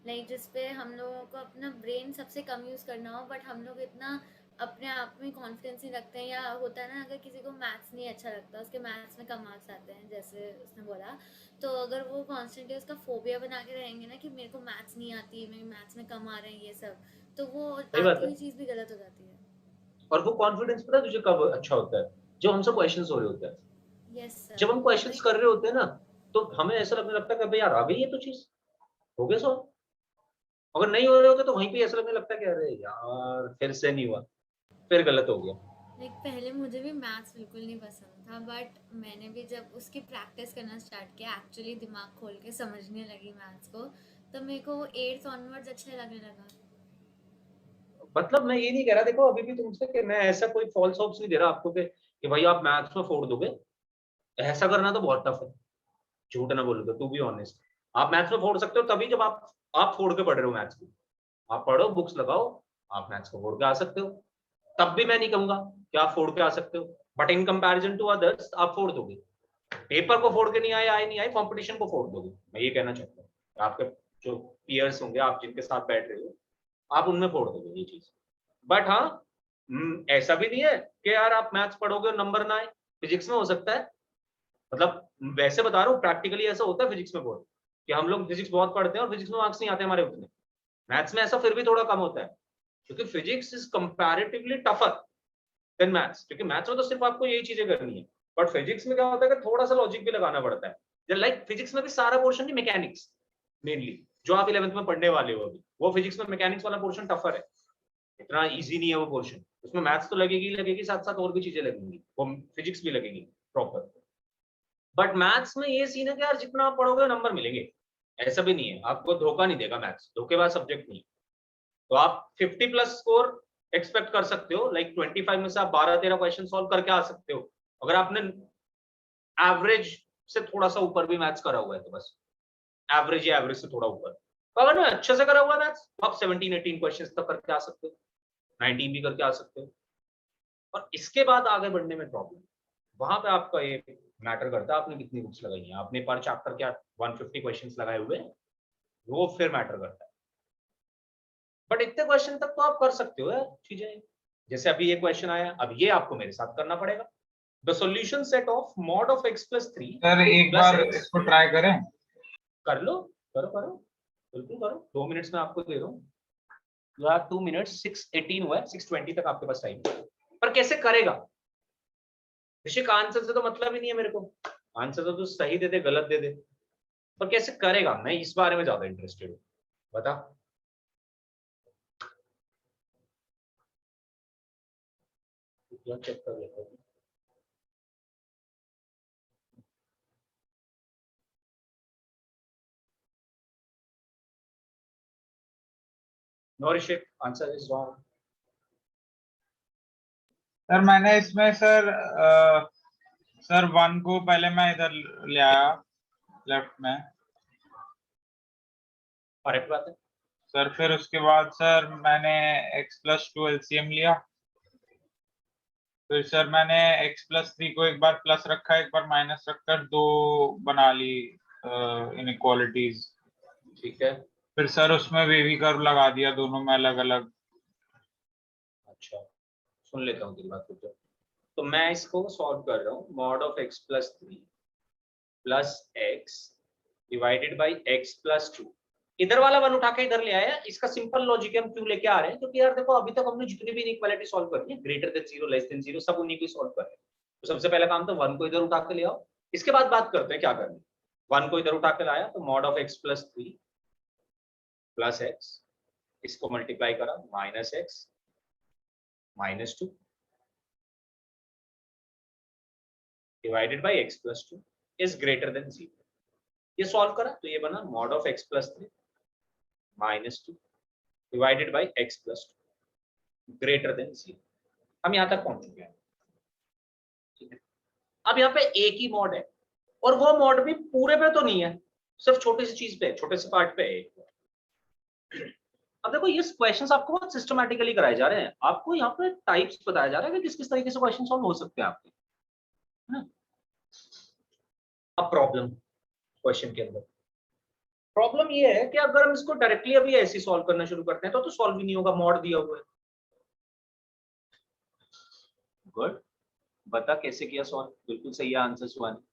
लाइक जिस पे हम लोगों को अपना ब्रेन सबसे कम यूज़ करना हो, बट हम लोग इतना अपने आप में कॉन्फिडेंस नहीं रखते हैं, या होता है ना अगर किसी को मैथ्स नहीं अच्छा लगता, उसके मैथ्स में कम मार्क्स आते हैं जैसे उसने बोला, तो अगर वो कॉन्स्टेंटली उसका फोबिया बना के रहेंगे ना कि मेरे को मैथ्स नहीं आती, मेरे मैथ्स में कम आ रहे हैं ये सब, तो वो सही बात आती है। हुई चीज़ भी गलत हो जाती है। और वो कॉन्फिडेंस पता है तुझे कब अच्छा होता है? जब हमसे क्वेश्चंस हो रहे होते हैं। Yes sir. जब हम क्वेश्चंस कर रहे होते हैं ना, तो हमें ऐसा लगने लगता है कि भाई यार आ गई ये तो चीज, हो गया सॉल्व। अगर नहीं हो रहे होते तो वहीं पे ऐसा लगने लगता है कि अरे यार फिर से नहीं हुआ, फिर गलत हो गया। लाइक पहले मुझे भी मैथ्स बिल्कुल नहीं पसंद था, बट मैंने भी जब उसकी प्रैक्टिस करना स्टार्ट किया, एक्चुअली दिमाग खोल के समझने लगी मैथ्स को, तो मेरे को 8th ऑनवर्ड्स अच्छा लगने लगा। मतलब मैं ये नहीं कह रहा, देखो अभी भी तुमसे कि मैं ऐसा कोई फॉल्स होप्स नहीं दे रहा आपको कि भाई आप मैथ्स में फोड़ दोगे। ऐसा करना तो बहुत टफ है, झूठ ना बोलो तो, टू बी ऑनेस्ट। आप मैथ्स में फोड़ सकते हो तभी जब आप फोड़ के पढ़ रहे हो मैथ्स को। आप पढ़ो, बुक्स लगाओ, आप मैथ्स को फोड़ के आ सकते हो। तब भी मैं नहीं कहूंगा कि आप फोड़ के आ सकते हो, but in comparison to others आप फोड़ दोगे। पेपर को फोड़ के नहीं आए नहीं आए, कंपटीशन को फोड़ दोगे, मैं ये कहना चाहता हूँ। आपके जो पीयर्स होंगे, आप जिनके साथ बैठ रहे हो, आप उनमें फोड़ दोगे ये चीज। बट हाँ, ऐसा भी नहीं है कि यार आप मैथ्स पढ़ोगे और नंबर ना आए। फिजिक्स में हो सकता है, मतलब वैसे बता रहा हूँ, प्रैक्टिकली ऐसा होता है फिजिक्स में बहुत, कि हम लोग फिजिक्स बहुत पढ़ते हैं और फिजिक्स में मार्क्स नहीं आते हमारे उतने। मैथ्स में ऐसा फिर भी थोड़ा कम होता है, क्योंकि physics is comparatively tougher than maths, क्योंकि मैथ्स में तो सिर्फ आपको यही चीजें करनी है। बट फिजिक्स में क्या होता है कि थोड़ा सा लॉजिक भी लगाना पड़ता है। लाइक फिजिक्स में भी सारा पोर्शन नहीं, मैकेनिक्स मेनली जो आप 11th में पढ़ने वाले हो अभी, वो फिजिक्स में मैकेनिक्स वाला पोर्शन टफर है, इतना इजी नहीं है वो पोर्शन। उसमें मैथ्स तो लगेगी लगेगी, साथ साथ और भी चीजें लगेंगी, वो फिजिक्स भी लगेगी प्रॉपर। बट मैथ्स में ये सीन है कि यार जितना आप पढ़ोगे नंबर मिलेंगे, ऐसा भी नहीं है, आपको धोखा नहीं देगा मैथ्स, धोखेबाज सब्जेक्ट नहीं है। तो आप 50 प्लस स्कोर एक्सपेक्ट कर सकते हो, लाइक 25 में से आप 12-13 क्वेश्चन सॉल्व करके आ सकते हो, अगर आपने एवरेज से थोड़ा सा ऊपर भी मैथ्स करा हुआ है तो। बस एवरेज या एवरेज से थोड़ा ऊपर, तो अगर मैं अच्छे से करा हुआ मैथ्स तो आप 17-18 क्वेश्चन तक करके आ सकते हो, 19 भी करके आ सकते हो। और इसके बाद आगे बढ़ने में प्रॉब्लम वहां पे आपका ये मैटर करता है, आपने कितनी बुक्स लगाई हैं, आपने पर चैप्टर क्या 150 क्वेश्चंस लगाए हुए हैं, वो फिर मैटर करता है। बट इतने क्वेश्चन तक तो आप कर सकते हो यार चीजें। जैसे अभी ये क्वेश्चन आया, अब ये आपको मेरे साथ करना पड़ेगा। The solution set of mod of x plus 3 sir एक plus बार x। इसको ट्राई करें। कर लो, करो करो, बिल्कुल करो, 2 मिनट्स में आपको दे रहा हूँ। यू हैव 2 मिनट्स, 6:18 हुआ है, 6:20 तक आपके पास टाइम। पर कैसे करेगा ऋषिक? आंसर से तो मतलब ही नहीं है मेरे को, आंसर तो तू सही दे दे गलत दे दे, पर कैसे करेगा, मैं इस बारे में ज्यादा इंटरेस्टेड हूँ, बता। चेक कर लेता हूँ। No Rishik, answer is wrong. Sir मैंने इसमें सर 1 को पहले मैं इधर ले आया लेफ्ट में। करेक्ट बात है। सर फिर उसके बाद सर मैंने x+2 LCM लिया। फिर सर मैंने x+3 को एक बार प्लस रखा, एक बार माइनस रखकर दो बना ली इनइक्वालिटीज। ठीक है, फिर सर उसमें वेवी कर्व लगा दिया दोनों में अलग अलग। अच्छा सुन लेता हूँ तेरी बात को। तो मैं इसको सॉल्व कर रहा हूँ, mod of x plus 3 plus x divided by x plus 2। इधर वाला वन उठा के इधर ले आया। इसका सिंपल लॉजिक हम क्यों लेके आ रहे हैं, क्योंकि यार देखो अभी तक हमने जितनी भी इनइक्वालिटी सॉल्व करनी है, ग्रेटर देन 0 लेस देन 0, सब उन्हीं को सॉल्व कर रहे हैं। तो सबसे पहला काम तो वन को इधर उठा के ले आओ, इसके बाद बात करते हैं क्या करना है। वन को इधर उठा के लाया तो mod of x plus 3 plus x, इसको मल्टीप्लाई करा minus x minus 2 divided by x plus 2 is greater then 0। ये सॉल्व करा तो ये बना mod of x plus 3 minus 2 divided by x plus 2 greater than 0। हम यहां तक पहुंच चुके हैं, ठीक है। अब यहाँ पे एक ही मॉड है, और वो मॉड भी पूरे पे तो नहीं है, सिर्फ छोटी सी चीज पे, छोटे से पार्ट पे है। अब देखो ये क्वेश्चंस आपको बहुत सिस्टमैटिकली कराए जा रहे हैं, आपको यहाँ पे टाइप्स बताया जा रहा है कि किस किस तरीके से क्वेश्चन सॉल्व हो सकते हैं आपके, है ना। अब प्रॉब्लम क्वेश्चन के अंदर, प्रॉब्लम ये है कि अगर हम इसको डायरेक्टली अभी ऐसे सॉल्व करना शुरू करते हैं तो सॉल्व ही नहीं होगा, मॉड दिया हुआ है। गुड, बता कैसे किया सॉल्व? बिल्कुल सही है answer Suhani.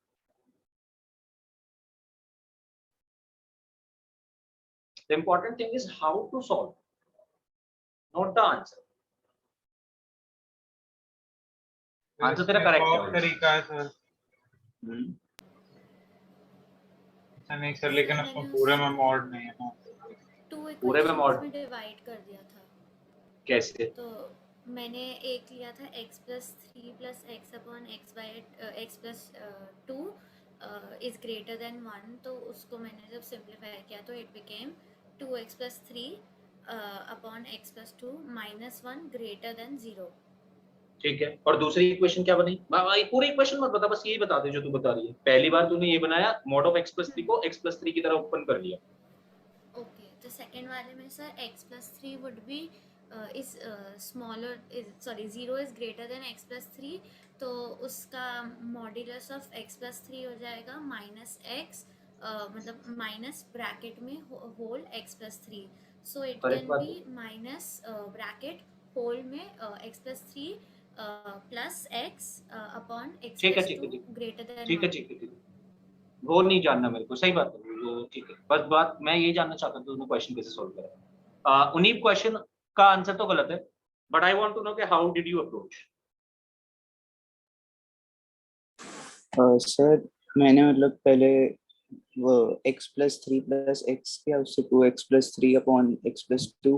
The important thing is how to solve, not the answer. Answer तेरा करेक्ट और है। तरीका है सर। अच्छा नहीं सर, लेकिन उसमें पूरे में मॉड नहीं है ना। पूरे में mod में डिवाइड कर दिया था। कैसे? तो मैंने एक लिया था x plus 3 plus x upon x by x plus 2 is greater than 1, तो उसको मैंने जब सिंप्लीफाई किया तो it became 2x plus 3 upon x plus 2 minus 1 greater than 0। ठीक है, और दूसरी इक्वेशन क्या बनी? भाई पूरी इक्वेशन मत बता, बस यही बता दे जो तू बता रही है। पहली बार तूने ये बनाया, mod of x plus 3 को x plus 3 की तरह ओपन कर लिया। ओके, तो सेकंड वाले में sir x plus 3 would be is smaller is sorry 0 is greater than x plus 3, तो उसका मॉड्यूलस ऑफ x plus 3 हो जाएगा माइनस x, मतलब माइनस ब्रैकेट में whole x plus 3, so it Correct can बात बी माइनस ब्रैकेट होल में x plus 3 plus x upon x ठीक है, plus ठीक है, 2 ठीक है, ग्रेटर देन ठीक है, ठीक है, ठीक है, वो नहीं जानना मेरे को, सही बात है वो, ठीक है। बस बात मैं ये जानना चाहता था तूने क्वेश्चन कैसे सॉल्व करा। उन्हीं क्वेश्चन का आंसर तो गलत है, but I want to know कि how did you approach. Sir मैंने मतलब पहले वो x प्लस 3 प्लस एक्स किया, उससे 2x plus 3 upon x plus 2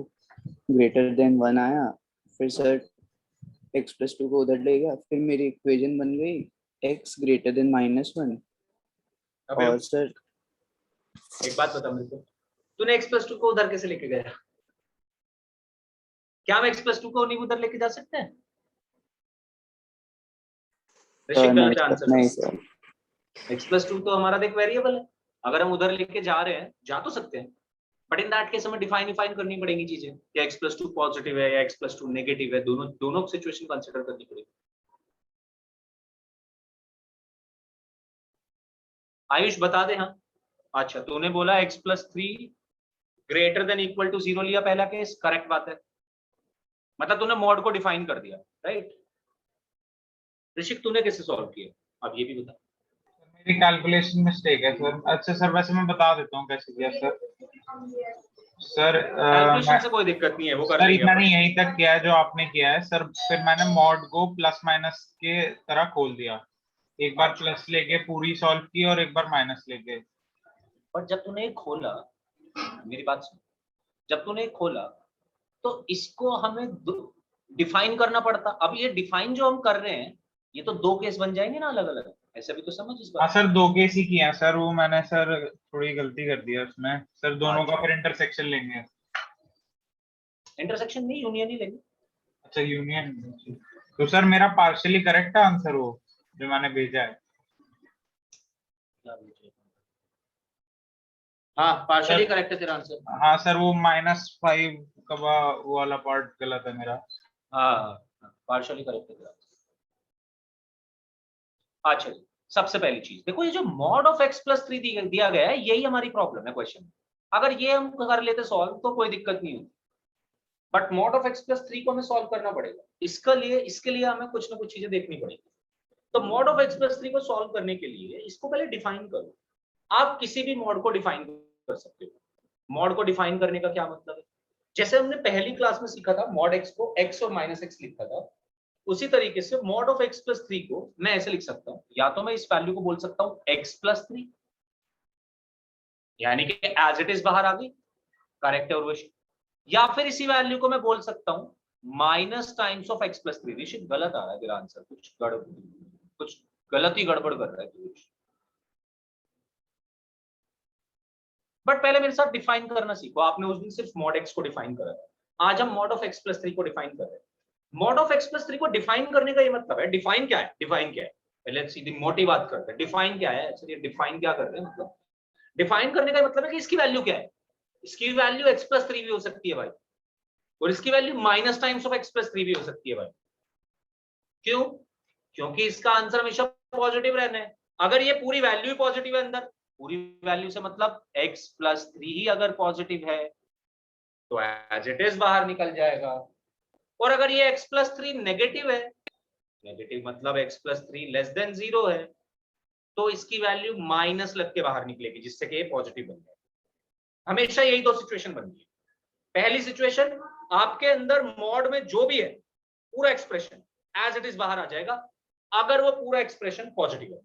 greater than 1 आया। फिर सर x प्लस 2 को उधर ले गया, फिर मेरी इक्वेशन बन गई x ग्रेटर देन -1। और सर एक बात बता मेरे को, तूने x प्लस 2 को उधर कैसे लेके गया? क्या हम x प्लस 2 को नहीं उधर लेके जा सकते हैं? नहीं सर, x प्लस 2 तो हमारा देख वेरिएबल है, अगर हम उधर लेके जा रहे हैं जा तो सकते हैं, बट इन दैट केस हमें डिफाइन करनी पड़ेगी चीजें कि x प्लस 2 पॉजिटिव है या x प्लस 2 नेगेटिव है, दोनों सिचुएशन कंसीडर करनी पड़ेगी। आयुष बता दे। हाँ अच्छा, तूने बोला x plus 3 greater than equal to 0 लिया, पहला केस करेक्ट बात है, मतलब तूने मॉड को डिफाइन कर दिया, राइट? ऋषिक तूने कैसे सॉल्व किया, अब ये भी बता। मेरी कैलकुलेशन मिस्टेक है सर। अच्छा सर, वैसे मैं बता देता हूँ कैसे किया सर। सर कैलकुलेशन से कोई दिक्कत नहीं है, वो कर सर लेंगे मैंने अपन। यहीं तक किया है जो आपने किया है सर। फिर मैंने मॉड को प्लस माइनस के तरह खोल दिया, एक बार प्लस लेके पूरी सॉल्व की और एक बार माइनस लेके। पर जब तूने ये खोला, मेरी बात सुन, जब तूने ये खोला तो इसको हमें डिफाइन करना पड़ता। अब ये डिफाइन जो हम कर रहे हैं ये तो दो केस बन जाएंगे ना अलग अलग, ऐसा भी तो समझ इस हाँ बात। सर, दो केस ही किए हैं सर, वो मैंने सर थोड़ी गलती कर दी है उसमें सर। दोनों का अच्छा। फिर इंटरसेक्शन लेंगे। इंटरसेक्शन नहीं, यूनियन ही लेंगे। अच्छा यूनियन, तो सर मेरा पार्शियली करेक्ट है आंसर वो जो मैंने भेजा है? हाँ पार्शियली करेक्ट है तेरा आंसर। हाँ सर, वो -5 का वो वाला पार्ट गलत है मेरा। हाँ पार्शियली करेक्ट है तेरा आंसर। अच्छा जी, सबसे पहली चीज देखो, ये जो मॉड ऑफ x प्लस 3 दिया गया है यही हमारी प्रॉब्लम है क्वेश्चन में। अगर ये हम कर लेते सॉल्व तो कोई दिक्कत नहीं होती, but mod of x plus 3 को हमें सॉल्व करना पड़ेगा। इसके लिए हमें कुछ ना कुछ चीजें देखनी पड़ेगी। तो मॉड ऑफ x प्लस 3 को सॉल्व करने के लिए इसको पहले डिफाइन करो। आप किसी भी मॉड को डिफाइन कर सकते हो। मॉड को डिफाइन करने का क्या मतलब है? जैसे हमने पहली क्लास में सीखा था मॉड x को x और -x लिखा था, उसी तरीके से मॉड ऑफ x प्लस 3 को मैं ऐसे लिख सकता हूं, या तो मैं इस वैल्यू को बोल सकता हूं x प्लस 3, यानी कि एज इट इज बाहर आ गई, करेक्ट है उर्वशी, या फिर इसी वैल्यू को मैं बोल सकता हूं minus times of x plus 3। ऋषिक गलत आ रहा है तेरा आंसर, कुछ गलत ही गड़बड़ कर रहा है। बट पहले मेरे साथ डिफाइन करना सीखो। आपने उस दिन सिर्फ मॉड x को डिफाइन करा था, आज हम मॉड ऑफ x प्लस 3 को डिफाइन कर रहे हैं। मॉड ऑफ x प्लस 3 को डिफाइन करने का ये मतलब है, डिफाइन क्या है, डिफाइन क्या है, पहले सीधी मोटी बात करते हैं। डिफाइन क्या है, चलिए डिफाइन क्या कर रहे हैं, मतलब डिफाइन करने का मतलब है कि इसकी वैल्यू क्या है। इसकी वैल्यू x प्लस 3 भी हो सकती है भाई, और इसकी value minus times of x plus 3 भी हो सकती है भाई। क्यों? क्योंकि इसका आंसर हमेशा पॉजिटिव रहना है। अगर ये पूरी वैल्यू ही पॉजिटिव है अंदर पूरी वैल्यू से मतलब x प्लस 3 ही अगर पॉजिटिव है तो एज इट इज बाहर निकल जाएगा, और अगर ये x प्लस 3 नेगेटिव है, नेगेटिव मतलब x प्लस 3 लेस देन 0 है, तो इसकी वैल्यू माइनस लग के बाहर निकलेगी, जिससे कि ये पॉजिटिव बन जाए। हमेशा यही दो सिचुएशन बनती है। पहली सिचुएशन, आपके अंदर मॉड में जो भी है पूरा एक्सप्रेशन एज इट इज बाहर आ जाएगा अगर वो पूरा एक्सप्रेशन पॉजिटिव है।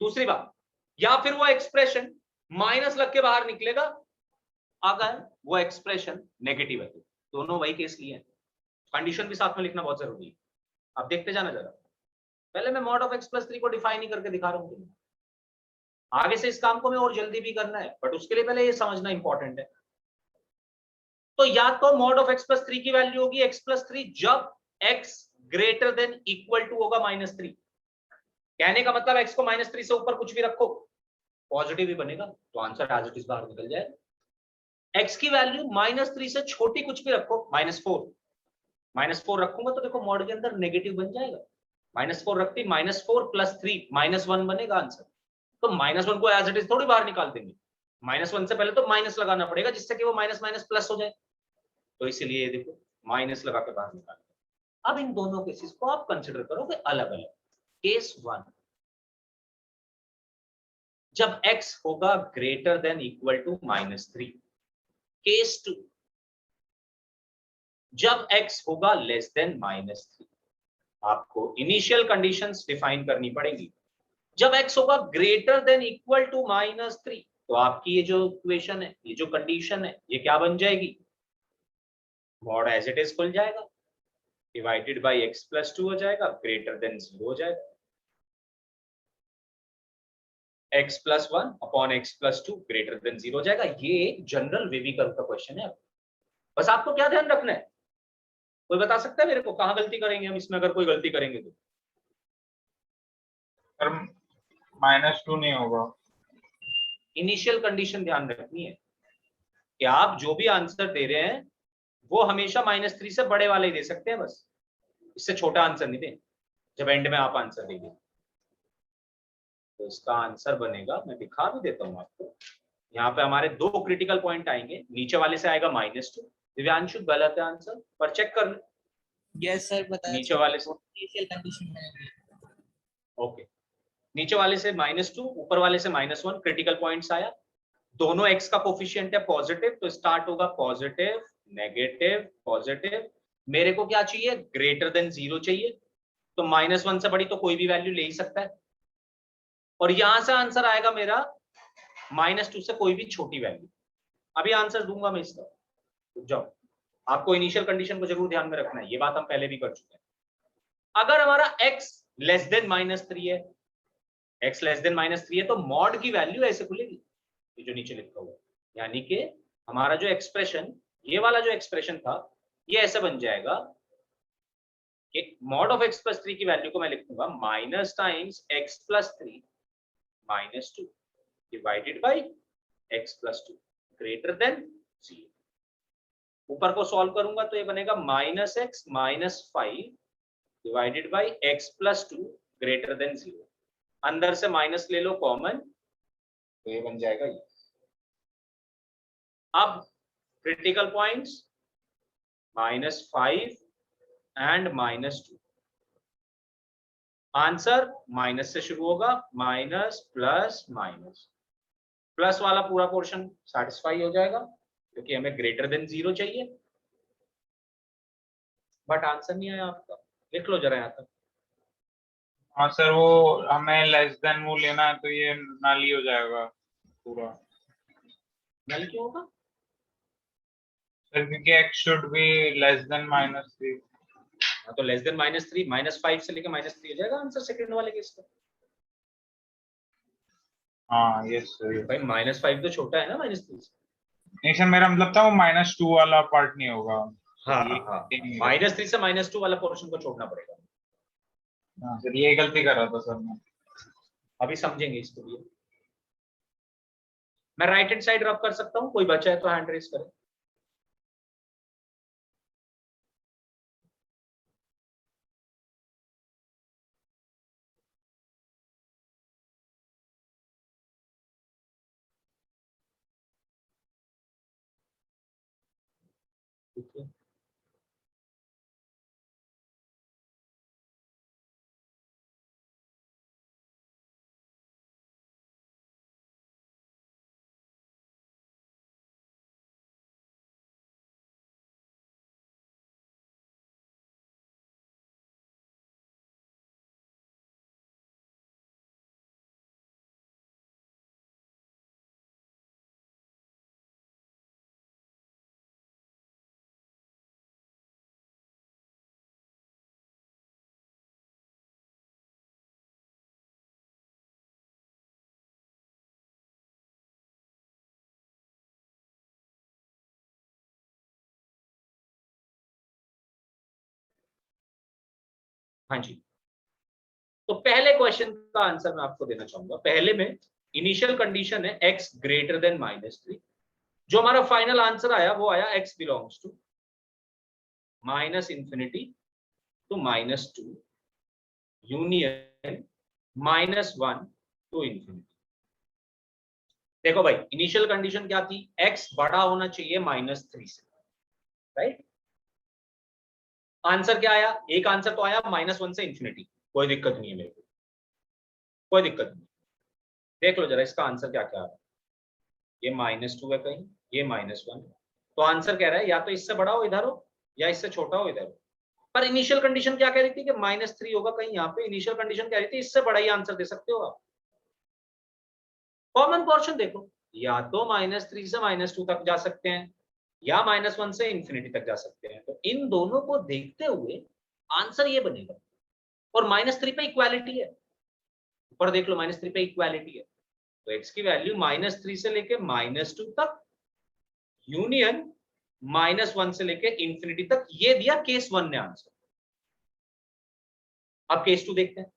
दूसरी बात, या फिर वो एक्सप्रेशन माइनस लग के बाहर निकलेगा अगर वो एक्सप्रेशन नेगेटिव है। दोनों वही केस लिए हैं, कंडीशन भी साथ में लिखना बहुत जरूरी है। अब देखते जाना जरा, पहले मैं मॉड ऑफ x प्लस 3 को डिफाइन ही करके दिखा रहा हूं। आगे से इस काम को मैं और जल्दी भी करना है, बट उसके लिए पहले ये समझना इंपॉर्टेंट है। तो या तो मॉड ऑफ x प्लस 3 की वैल्यू होगी x प्लस 3 जब x greater than equal to होगा -3। कहने का मतलब x को -3 से ऊपर कुछ भी रखो पॉजिटिव ही बनेगा, तो आंसर एज इट इज बाहर निकल जाएगा। x की वैल्यू -3 से छोटी कुछ भी रखो, -4 रखूंगा तो देखो मॉड के अंदर नेगेटिव बन जाएगा। -4 रखती, -4 प्लस 3 -1 बनेगा आंसर। तो -1 को एज इट इज थोड़ी बाहर निकाल देंगे, -1 से पहले तो माइनस लगाना पड़ेगा जिससे कि वो माइनस माइनस प्लस हो जाए, तो इसीलिए देखो माइनस लगा के बाहर निकाल। अब इन दोनों केसेस को आप कंसिडर करोगे अलग अलग। केस 1, जब x होगा greater than equal to -3। Case 2, जब x होगा लेस देन -3। आपको इनिशियल कंडीशंस डिफाइन करनी पड़ेगी। जब x होगा ग्रेटर देन इक्वल टू -3 तो आपकी ये जो इक्वेशन है, ये जो कंडीशन है, ये क्या बन जाएगी? मॉड एज इट इज खुल जाएगा, डिवाइडेड बाय x प्लस 2 हो जाएगा, ग्रेटर देन 0 हो जाएगा। x plus 1 upon x plus 2 greater than 0 हो जाएगा। ये एक जनरल वेवी कर्व का क्वेश्चन है। बस आपको क्या ध्यान रखना है, कोई बता सकता है मेरे को कहां गलती करेंगे हम इसमें? अगर कोई गलती करेंगे तो सर -2 नहीं होगा। इनिशियल कंडीशन ध्यान रखनी है कि आप जो भी आंसर दे रहे हैं वो हमेशा -3 से बड़े वाले ही दे सकते हैं, बस इससे छोटा आंसर नहीं दें जब एंड में आप आंसर देंगे। तो इसका आंसर बनेगा, मैं दिखा भी देता हूं आपको। यहाँ पे हमारे दो क्रिटिकल पॉइंट आएंगे, नीचे वाले से आएगा -2। दिव्यांशु गलत है आंसर, पर चेक कर लो। यस सर, बताया नीचे वाले से इनिशियल कंडीशन में। ओके, नीचे वाले से -2, ऊपर वाले से -1, क्रिटिकल पॉइंट्स आया। दोनों x का कोफिशिएंट है पॉजिटिव, तो स्टार्ट होगा पॉजिटिव, नेगेटिव, पॉजिटिव। मेरे को क्या चाहिए? ग्रेटर देन 0 चाहिए, तो -1 से बड़ी तो कोई भी वैल्यू ले ही सकता है, और यहां से आंसर आएगा मेरा -2 से कोई भी छोटी वैल्यू। अभी आंसर दूंगा मैं इसका, रुक जाओ। आपको इनिशियल कंडीशन को जरूर ध्यान में रखना है, ये बात हम पहले भी कर चुके हैं। अगर हमारा x लेस देन -3 है, x लेस देन -3 है, तो मॉड की वैल्यू ऐसे खुलेगी, ये जो नीचे लिखा हुआ, यानी कि हमारा जो एक्सप्रेशन, ये वाला जो एक्सप्रेशन था, ये ऐसे बन जाएगा कि मॉड ऑफ x प्लस 3 की वैल्यू को मैं लिखूंगा minus times x plus 3 -2 divided by x plus 2 greater than 0। ऊपर को सॉल्व करूंगा तो ये बनेगा -x -5 divided by x plus 2 greater than 0। अंदर से माइनस ले लो कॉमन, तो ये बन जाएगा ये। अब critical points -5 and -2। Answer minus से शुरू होगा, माइनस प्लस माइनस, प्लस वाला पूरा पोर्शन सेटिस्फाई हो जाएगा क्योंकि हमें ग्रेटर देन 0 चाहिए। बट आंसर नहीं आया आपका, लिख लो जरा यहाँ तक। हाँ सर, वो हमें लेस देन वो लेना है, तो ये नाली हो जाएगा पूरा। नल क्यों होगा? सर क्योंकि x should be less than -3। हाँ, तो लेस देन -3, -5 से लेके -3 हो जाएगा आंसर सेकंड वाले केस का। हाँ यस सर। भाई -5 तो छोटा है ना -3 से। नहीं सर, मेरा मतलब था वो -2 वाला पार्ट नहीं होगा। हाँ ये हाँ, नहीं होगा। -3 से -2 वाला पोर्शन को छोड़ना पड़ेगा। हाँ सर, ये गलती कर रहा था सर मैं। अभी समझेंगे इसको भी। मैं राइट हैंड साइड रब कर सकता हूँ, कोई बचा है तो हैंड रेस करें। देखिए हाँ जी। तो पहले क्वेश्चन का आंसर मैं आपको देना चाहूंगा। पहले में इनिशियल कंडीशन है x ग्रेटर देन -3। जो हमारा फाइनल आंसर आया वो आया x belongs to -infinity to -2 union -1 to infinity. देखो भाई इनिशियल कंडीशन क्या थी, x बड़ा होना चाहिए -3 से, राइट। आंसर क्या आया, एक आंसर तो आया -1 से इंफिनिटी, कोई दिक्कत नहीं है मेरे को, कोई दिक्कत नहीं। देख लो जरा इसका आंसर क्या क्या आ रहा है। ये -2 है कहीं, ये -1। तो आंसर कह रहा है या तो इससे बड़ा हो इधर हो या इससे छोटा हो इधर हो। पर इनिशियल कंडीशन क्या कह रही थी कि -3 होगा कहीं यहाँ पे। इनिशियल कंडीशन कह रही थी इससे बड़ा ही आंसर दे सकते हो आप। कॉमन पोर्शन देखो, या तो -3 से -2 तक जा सकते हैं या -1 से इंफिनिटी तक जा सकते हैं। तो इन दोनों को देखते हुए आंसर ये बनेगा। और -3 पे इक्वालिटी है, ऊपर देख लो -3 पे इक्वालिटी है। तो x की वैल्यू -3 से लेके -2 तक यूनियन -1 से लेके इंफिनिटी तक, ये दिया केस 1 ने आंसर। अब केस 2 देखते हैं।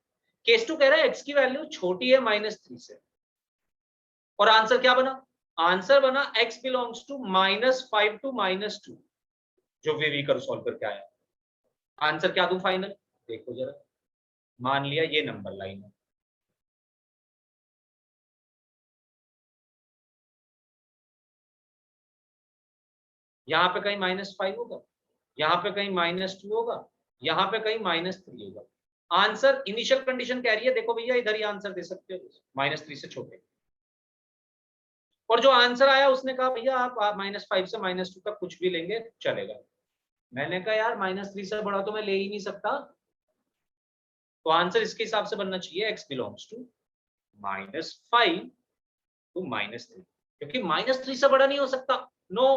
केस 2 कह रहा है x की वैल्यू छोटी है -3 से, और आंसर क्या बना, आंसर बना x बिलोंग्स टू -5 टू -2, जो वी कर सॉल्व करके आया। आंसर क्या दूं फाइनल, देखो जरा। मान लिया ये नंबर लाइन है, यहां पे कहीं -5 होगा, यहां पे कहीं -2 होगा, यहां पे कहीं -3 होगा। आंसर इनिशियल कंडीशन कह रही है, देखो भैया इधर ही आंसर दे सकते हो -3 से छोटे। और जो आंसर आया उसने कहा भैया आप -5 से -2 तक कुछ भी लेंगे चलेगा। मैंने कहा यार -3 से बड़ा तो मैं ले ही नहीं सकता। तो आंसर इसके हिसाब से बनना चाहिए x बिलोंग्स टू -5 टू -3, क्योंकि -3 से बड़ा नहीं हो सकता। नो,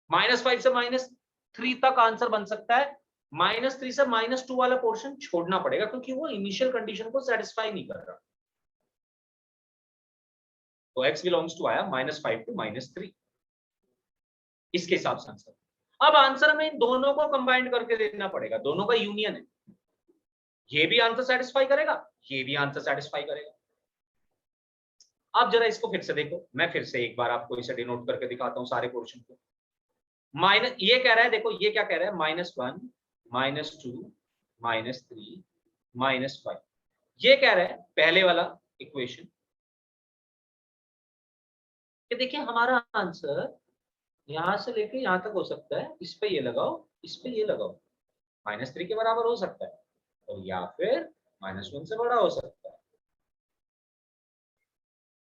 -5 से -3 तक आंसर बन सकता है, -3 से -2 वाला पोर्शन छोड़ना पड़ेगा क्योंकि वो इनिशियल कंडीशन को सेटिस्फाई नहीं कर रहा। तो x बिलोंग्स टू आया -5 टू -3, इसके हिसाब से आंसर। अब आंसर में इन दोनों को कंबाइंड करके देना पड़ेगा, दोनों का यूनियन है। ये भी आंसर सेटिस्फाई करेगा, ये भी आंसर सेटिस्फाई करेगा। अब जरा इसको फिर से देखो, मैं फिर से एक बार आपको इसे डिनोट करके दिखाता हूं सारे पोर्शन को। माइनस, ये कह रहा है, देखो ये क्या कह रहा है, -1 -2 -3 -5। ये कह रहा है पहले वाला इक्वेशन कि देखिए हमारा आंसर यहां से लेके यहां तक हो सकता है, इस पे ये लगाओ, इस पे ये लगाओ, -3 के बराबर हो सकता है, और या फिर -1 से बड़ा हो सकता है।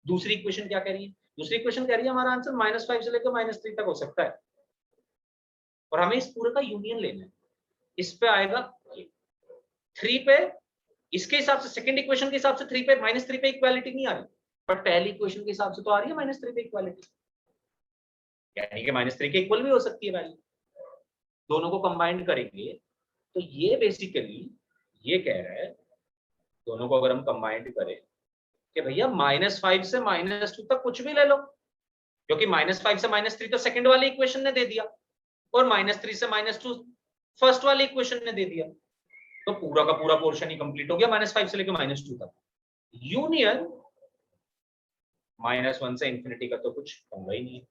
दूसरी इक्वेशन क्या कह रही है, दूसरी इक्वेशन कह रही है हमारा आंसर -5 से लेकर -3 तक हो सकता है, और हमें इस पूरे का यूनियन लेना है। इस पे आएगा 3 पे, इसके हिसाब से सेकंड इक्वेशन के हिसाब से 3 पे -3 पे इक्वालिटी नहीं आ रही, पर पहली इक्वेशन के हिसाब से तो आ रही है -3 पे इक्वालिटी, यानी कि -3 के इक्वल भी हो सकती है वैल्यू। दोनों को कंबाइंड करेंगे तो ये बेसिकली ये कह रहा है, दोनों को अगर हम कंबाइंड करें कि भैया -5 से -2 तक कुछ भी ले लो, क्योंकि -5 से -3 तो सेकंड वाली इक्वेशन ने दे दिया, और -3 से -2 फर्स्ट वाली इक्वेशन ने दे दिया। तो पूरा का पूरा पोर्शन ही कंप्लीट हो गया -5 से लेकर -2 तक। यूनियन -1 से इंफिनिटी का तो कुछ होगा ही नहीं।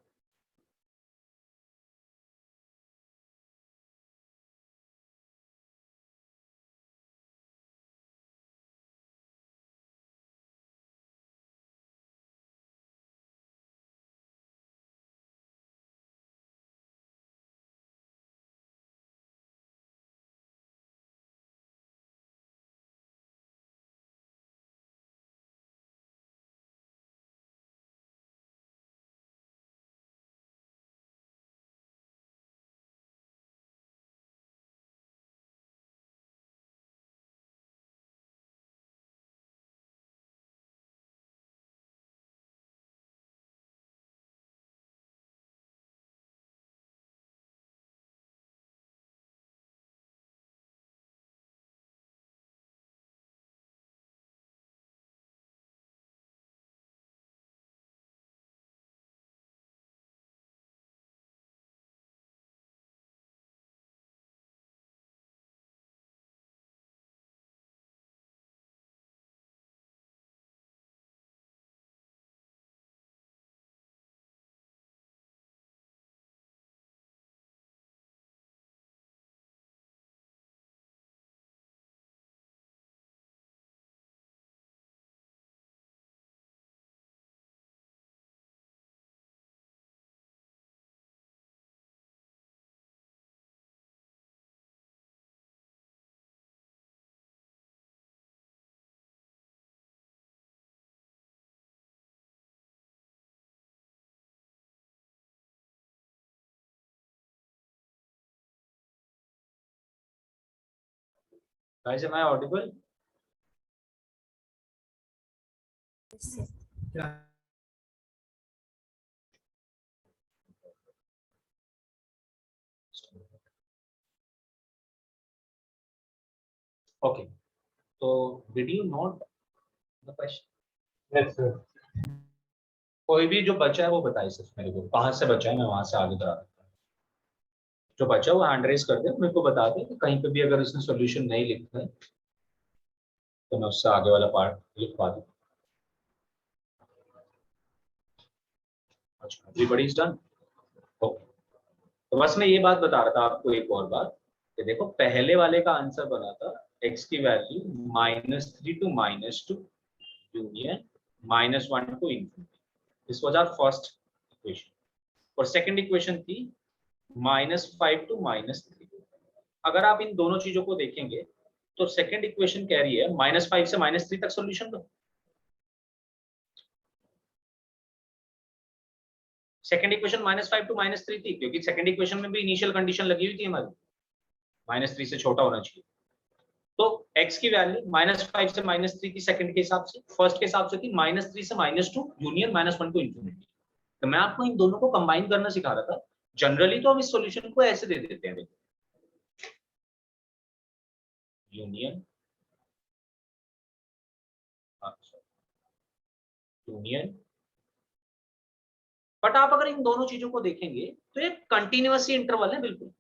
Guys, am I audible? Okay. So did you note the question? Yes, sir. कोई भी जो बचा है वो बताइए सिर्फ मेरे को, कहाँ से बचा है, मैं वहां से आगे करा देता हूँ। जो बचा वो हैंड रेज कर दे, मेरे को बता दे कि कहीं पे भी अगर उसने सॉल्यूशन नहीं लिखा है तो मैं उससे आगे वाला पार्ट लिखवा दूँ। अच्छा, एवरीबॉडी इज डन। ओके, तो बस मैं ये बात बता रहा था आपको, एक और बात कि देखो पहले वाले का आंसर बना था x की value -3 to -2 union -1 to infinity। This was our first equation. और सेकंड इक्वेशन थी -5 to -3। अगर आप इन दोनों चीजों को देखेंगे तो सेकंड इक्वेशन कह रही है -5 से -3 तक सॉल्यूशन दो। सेकंड इक्वेशन -5 to -3 थी क्योंकि सेकंड इक्वेशन में भी इनिशियल कंडीशन लगी हुई थी हमारी, -3 से छोटा होना चाहिए। तो x की वैल्यू -5 से -3 की सेकंड के हिसाब से, फर्स्ट के हिसाब से थी -3 से -2 यूनियन -1 टू इंफिनिटी। तो मैं आपको इन दोनों को कंबाइन करना सिखा रहा था। जनरली तो हम इस सॉल्यूशन को ऐसे दे देते हैं, यूनियन यूनियन, बट आप अगर इन दोनों चीजों को देखेंगे तो ये कंटिन्यूअस इंटरवल है, बिल्कुल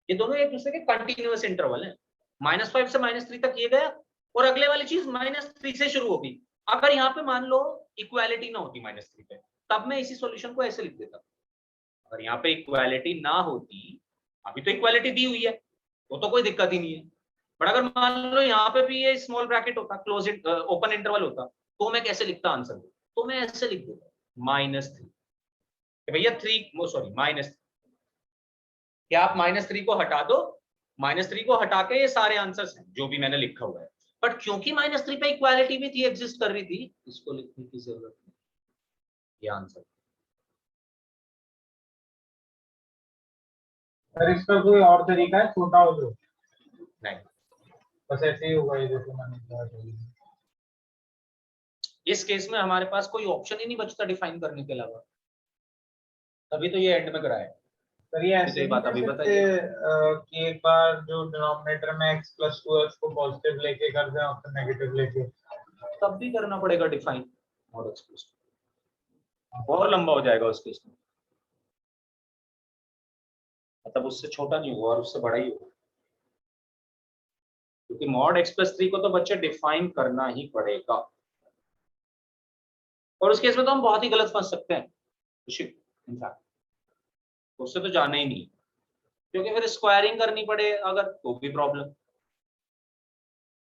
ये दोनों एक दूसरे के कंटिन्यूअस इंटरवल है। -5 से -3 तक ये गया और अगले वाली चीज -3 से शुरू होगी। अगर यहाँ पे मान लो इक्वालिटी ना होती -3 पे, तब मैं इसी सॉल्यूशन को ऐसे लिख देता। अगर यहाँ पे इक्वालिटी ना होती, अभी तो इक्वालिटी दी हुई है तो कोई दिक्कत ही नहीं है, बट अगर मान लो यहाँ पे भी ये स्मॉल ब्रैकेट होता, क्लोज ओपन इंटरवल होता, तो मैं कैसे लिखता आंसर को? तो मैं ऐसे लिख देता -3, भैया 3 सॉरी -3। क्या आप -3 को हटा दो, -3 को हटा के ये सारे आंसर्स हैं जो भी मैंने लिखा हुआ है, बट क्योंकि -3 पे इक्वालिटी भी थी, एग्जिस्ट कर रही थी, इसको लिखने की जरूरत नहीं, ये आंसर। सर इसका कोई और तरीका है छोटा हो जो? नहीं, बस ऐसे ही होगा ये जैसे मैंने किया। इस केस में हमारे पास कोई ऑप्शन ही नहीं बचता डिफाइन करने के अलावा, तभी तो ये एंड में कराया है। सर ये तो ऐसे ये नहीं बात कर अभी सकते बताइए। कि एक बार जो डिनोमिनेटर में x + 2 है उसको पॉजिटिव लेके कर दें और फिर नेगेटिव लेके? तब भी करना पड़ेगा डिफाइन, और लंबा हो जाएगा उस केस में, मतलब उससे छोटा नहीं होगा और उससे बड़ा ही होगा, क्योंकि मॉड x + 3 को तो बच्चे डिफाइन करना ही पड़ेगा। और उस केस में तो हम बहुत ही गलत फंस सकते हैं, इनफैक्ट उससे तो जाना ही नहीं, क्योंकि फिर स्क्वायरिंग करनी पड़े अगर, तो भी प्रॉब्लम।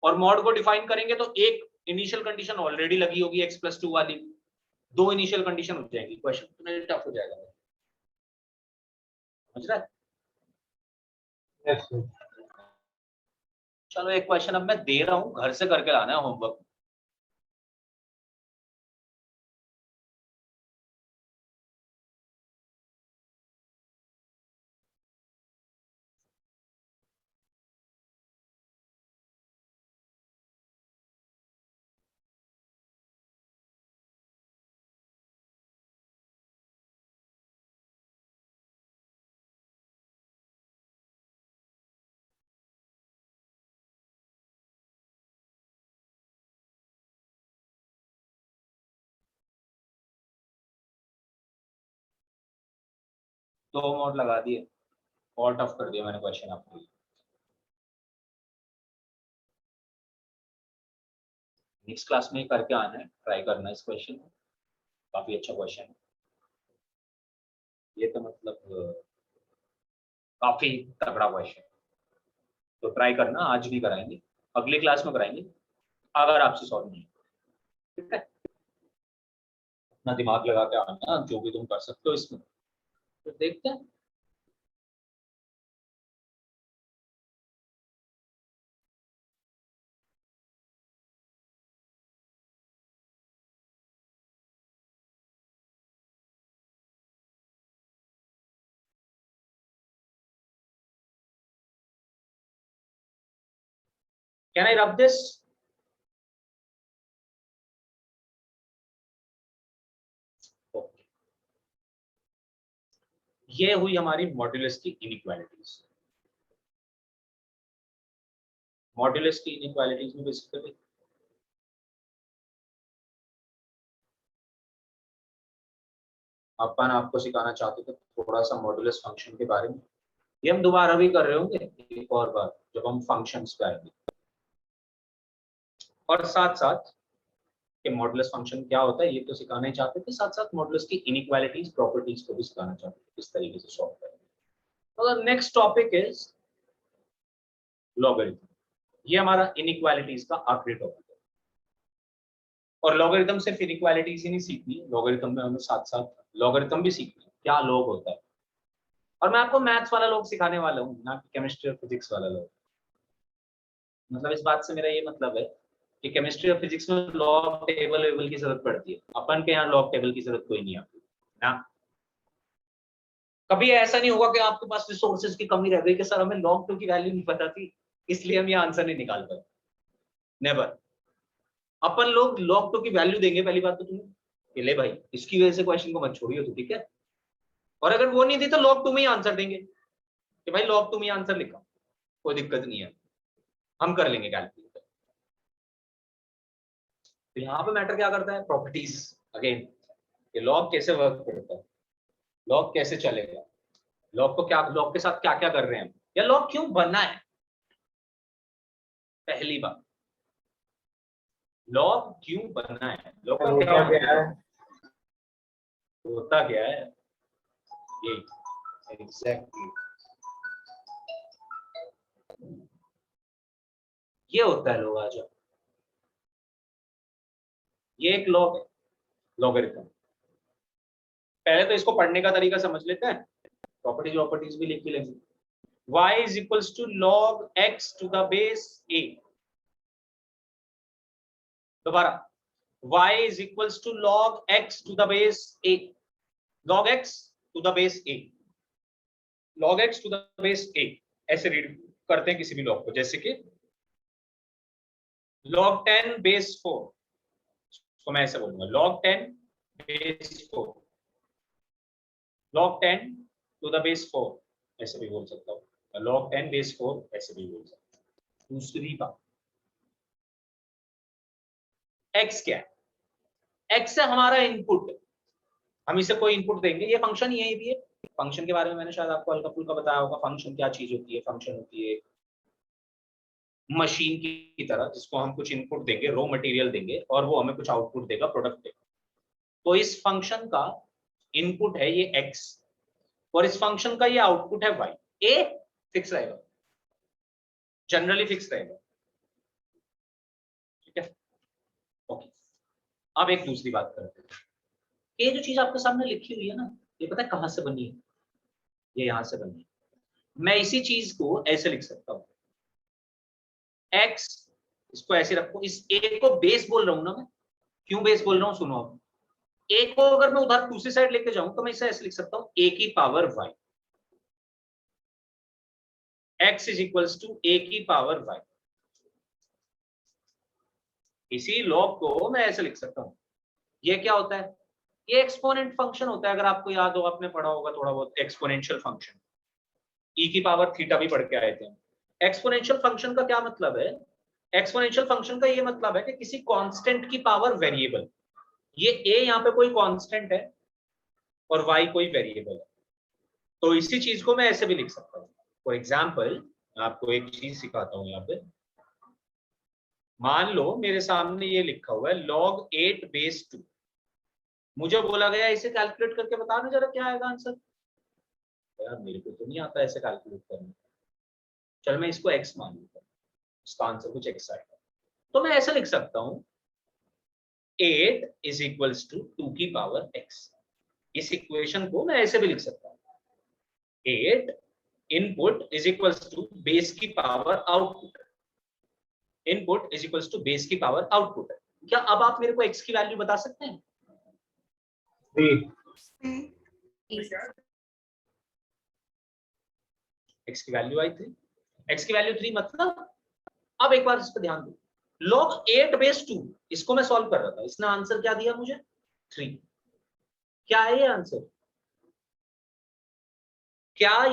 और मॉड को डिफाइन करेंगे तो एक इनिशियल कंडीशन ऑलरेडी लगी होगी x + 2 वाली, 2 इनिशियल कंडीशन हो जाएगी, क्वेश्चन तो टफ हो जाएगा, समझ रहा है? Yes sir. चलो एक क्वेश्चन अब मैं दे रहा हूं, घर से करके लाना है होमवर्क। दो मोड लगा दिए और टफ कर दिया मैंने क्वेश्चन आपके लिए। नेक्स्ट क्लास में ही करके आना है, ट्राई करना है इस क्वेश्चन को, काफी अच्छा क्वेश्चन है ये, तो मतलब काफी तगड़ा क्वेश्चन, तो ट्राई करना। आज भी कराएंगे, अगली क्लास में कराएंगे अगर आपसे सॉल्व नहीं, ठीक है? अपना दिमाग लगा के आना, जो भी तुम कर सकते हो इसमें, तो देखते हैं। Can I rub this? Okay, ये हुई हमारी मॉड्यूलस की इनइक्वालिटीज। मॉड्यूलस की इनइक्वालिटीज में बेसिकली अपन आपको सिखाना चाहते थे थोड़ा सा मॉड्यूलस फंक्शन के बारे में। ये हम दोबारा भी कर रहे होंगे एक और बार जब हम फंक्शंस पे आएंगे, और साथ साथ कि मॉडुलस फंक्शन क्या होता है ये तो सिखाना ही चाहते थे, साथ साथ मॉडुलस की इनइक्वालिटीज प्रॉपर्टीज को भी सिखाना चाहते थे किस तरीके से सॉल्व करें। तो नेक्स्ट टॉपिक इज लॉगरिथम। ये हमारा इनइक्वालिटीज का आखिरी टॉपिक है, और लॉगरिथम सिर्फ इनइक्वालिटीज ही नहीं सीखनी, लॉगरिथम में हमें साथ साथ लॉगरिथम भी सीखना है, क्या लॉग होता है। और मैं आपको मैथ्स वाला लॉग सिखाने वाला हूँ, ना कि केमिस्ट्री और फिजिक्स वाला लॉग। मतलब इस बात से मेरा ये मतलब है कि केमिस्ट्री और फिजिक्स में लॉग टेबल की जरूरत पड़ती है, अपन के यहाँ लॉग टेबल की जरूरत कोई नहीं आती ना। कभी ऐसा नहीं होगा कि आपके पास रिसोर्सेज की कमी रह गई कि सर हमें लॉग 2 की वैल्यू नहीं पता थी इसलिए हम ये आंसर नहीं निकाल पाए। नेवर। अपन लोग लॉग 2 की वैल्यू देंगे पहली बात तो तुम्हें कि ले भाई इसकी वजह से क्वेश्चन को मत छोड़ियो तो ठीक है, और अगर वो नहीं दी तो लॉग 2 में ही आंसर देंगे कि भाई लॉग 2 में आंसर लिखा, कोई दिक्कत नहीं है, हम कर लेंगे कैलकुलेट। तो यहाँ पे मैटर क्या करता है, प्रॉपर्टीज। अगेन ये लॉग कैसे वर्क करता है, लॉग कैसे चलेगा, लॉग को क्या, लॉग के साथ क्या क्या कर रहे हैं, या लॉग क्यों बना है। पहली बात, लॉग क्यों बना है, लॉग का क्या होता क्या है, ये एग्जैक्टली ये होता है लॉग। आ जाओ, ये एक लॉग है, लॉगरिथम। पहले तो इसको पढ़ने का तरीका समझ लेते हैं, प्रॉपर्टीज भी लिख के लेंगे। y is equals to log x to the base a। दोबारा, y is equals to log x to the base a। log x to the base a, log x to the base a ऐसे read करते हैं किसी भी log को, जैसे कि log 10 base 4, तो मैं ऐसे बोलूंगा log 10 base 4, log 10 to the base 4 ऐसे भी बोल सकता हूँ, log 10 base 4 ऐसे भी बोल सकता हूँ। दूसरी बात, x क्या है, x है हमारा इनपुट, हम इसे कोई इनपुट देंगे, ये फंक्शन ही है, ये भी है। फंक्शन के बारे में मैंने शायद आपको हल्का फुल्का बताया होगा, फंक्शन क्या चीज होती है। फंक्शन होती है मशीन की तरह जिसको हम कुछ इनपुट देंगे, रॉ मटेरियल देंगे और वो हमें कुछ आउटपुट देगा, प्रोडक्ट देगा। तो इस फंक्शन का इनपुट है ये x और इस फंक्शन का ये आउटपुट है y। a फिक्स रहेगा, जनरली फिक्स रहेगा, ठीक है। ओके, अब एक दूसरी बात करते हैं। ये जो चीज आपके सामने लिखी हुई है ना, ये पता है कहां से बनी है, ये यहां से बनी है। मैं इसी चीज को ऐसे लिख सकता हूं, x, इसको ऐसे रखो, इस a को बेस बोल रहा हूं ना मैं, क्यों बेस बोल रहा हूं सुनो। अब a को अगर मैं उधर दूसरी साइड लेके जाऊं तो मैं इसे ऐसे लिख सकता हूं, a की power y, x is equals to a की पावर y। इसी लॉग को मैं ऐसे लिख सकता हूं, ये क्या होता है, ये एक्सपोनेंट फंक्शन होता है। अगर आपको याद हो, आपने पढ़ा होगा थोड़ा बहुत एक्सपोनेंशियल फंक्शन, e की पावर थीटा भी पढ़ के आए थे। एक्सपोनेंशियल फंक्शन का क्या मतलब है, एक्सपोनेंशियल फंक्शन का ये मतलब है कि किसी कांस्टेंट की पावर वेरिएबल, ये a यहाँ पे कोई कांस्टेंट है और y कोई वेरिएबल है, तो इसी चीज को मैं ऐसे भी लिख सकता हूँ। फॉर एग्जाम्पल मैं आपको एक चीज सिखाता हूँ यहाँ पे, मान लो मेरे सामने ये लिखा हुआ है log 8 बेस 2, मुझे बोला गया इसे कैलकुलेट करके बताना जरा क्या आएगा आंसर। यार मेरे को तो नहीं आता ऐसे कैलकुलेट करना, चल मैं इसको x मान लूंगा, इसका आंसर कुछ x आएगा। तो मैं ऐसा लिख सकता हूँ 8 इज इक्वल्स टू 2 की पावर x। इस इक्वेशन को मैं ऐसे भी लिख सकता हूँ, 8 input is equals to base की power output, input is equals to base की पावर आउटपुट। क्या अब आप मेरे को x की वैल्यू बता सकते हैं? x की वैल्यू आई 3, x की वैल्यू 3 मतलब अब एक बार इस पर ध्यान दो, log 8 बेस 2 इसको मैं सॉल्व कर रहा था, इसने आंसर क्या दिया मुझे 3। क्या है ये आंसर? क्या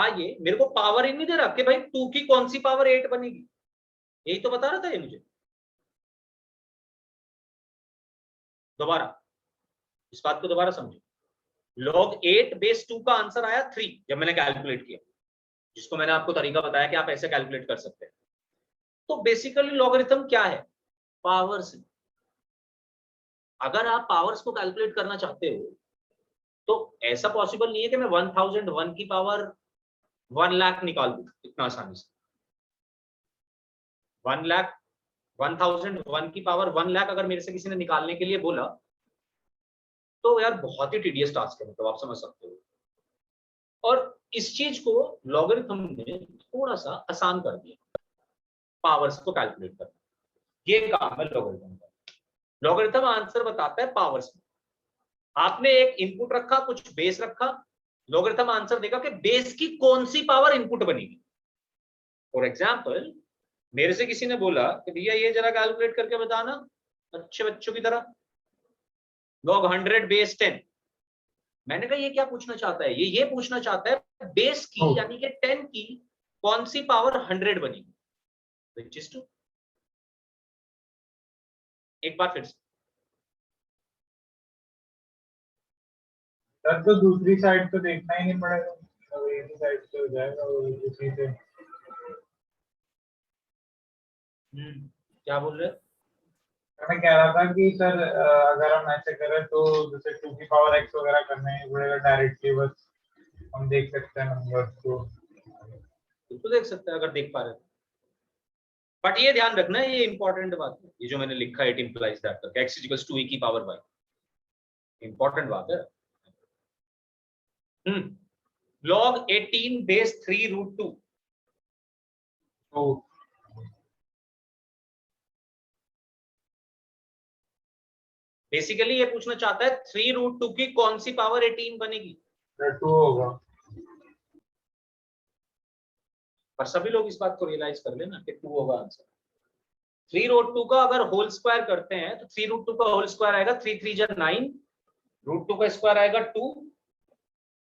ये मेरे को पावर ही नहीं दे रहा कि भाई 2 की कौन सी पावर 8 बनेगी, यही तो बता रहा था ये मुझे। दोबारा इस बात को दोबारा समझो, log 8 बेस 2 का आंसर आया 3 जब मैंने कैलकुलेट किया, जिसको मैंने आपको तरीका बताया कि आप ऐसे कैलकुलेट कर सकते हैं। तो बेसिकली लॉगरिथम क्या है? पावर्स। अगर आप पावर्स को कैलकुलेट करना चाहते हो तो ऐसा पॉसिबल नहीं है कि मैं 1001 की पावर 1 लाख निकाल दूं इतना आसानी से। 1 लाख 1001 की पावर 1 लाख अगर मेरे से किसी ने निकालने के लिए बोला तो यार बहुत ही टीडियस टास्क है, मतलब आप समझ सकते हो। और इस चीज को लॉगरिथम ने थोड़ा सा आसान कर दिया, पावर्स को कैलकुलेट करना। ये काम है लॉगरिथम का। लॉगरिथम आंसर बताता है पावर्स में। आपने एक इनपुट रखा, कुछ बेस रखा, लॉगरिथम आंसर देगा कि बेस की कौन सी पावर इनपुट बनेगी। फॉर एग्जाम्पल मेरे से किसी ने बोला कि भैया ये जरा कैलकुलेट करके बताना अच्छे बच्चों की तरह, log 100 बेस 10। मैंने कहा ये क्या पूछना चाहता है? ये पूछना चाहता है बेस की यानी कि 10 की कौन सी पावर 100 बनेगी, which is 2। एक बार फिर से, सर तो दूसरी साइड तो देखना ही नहीं पड़ेगा, तो एक ही साइड से हो जाएगा वो उसी से। क्या बोल रहे हैं? मैं कह रहा था कि सर अगर हम ऐसे करें तो जैसे 2 की पावर x वगैरह करना ही पड़ेगा डायरेक्टली, बस हम देख सकते हैं नंबर्स को। बिल्कुल देख सकते हैं अगर देख पा रहे हैं। बट ये ध्यान रखना है, ये इंपॉर्टेंट बात है, ये जो मैंने लिखा है it implies that x equals to e की पावर y, इंपॉर्टेंट बात है। log 18 base 3 root 2। तो बेसिकली ये पूछना चाहता है 3 रूट 2 की कौन सी पावर 18 बनेगी। 2 होगा। पर सभी लोग इस बात को रियलाइज कर लेना कि 2 होगा आंसर। 3 रूट 2 का अगर होल स्क्वायर करते हैं तो 3 रूट 2 का होल स्क्वायर आएगा 3 3 जा 9, रूट 2 का स्क्वायर आएगा 2,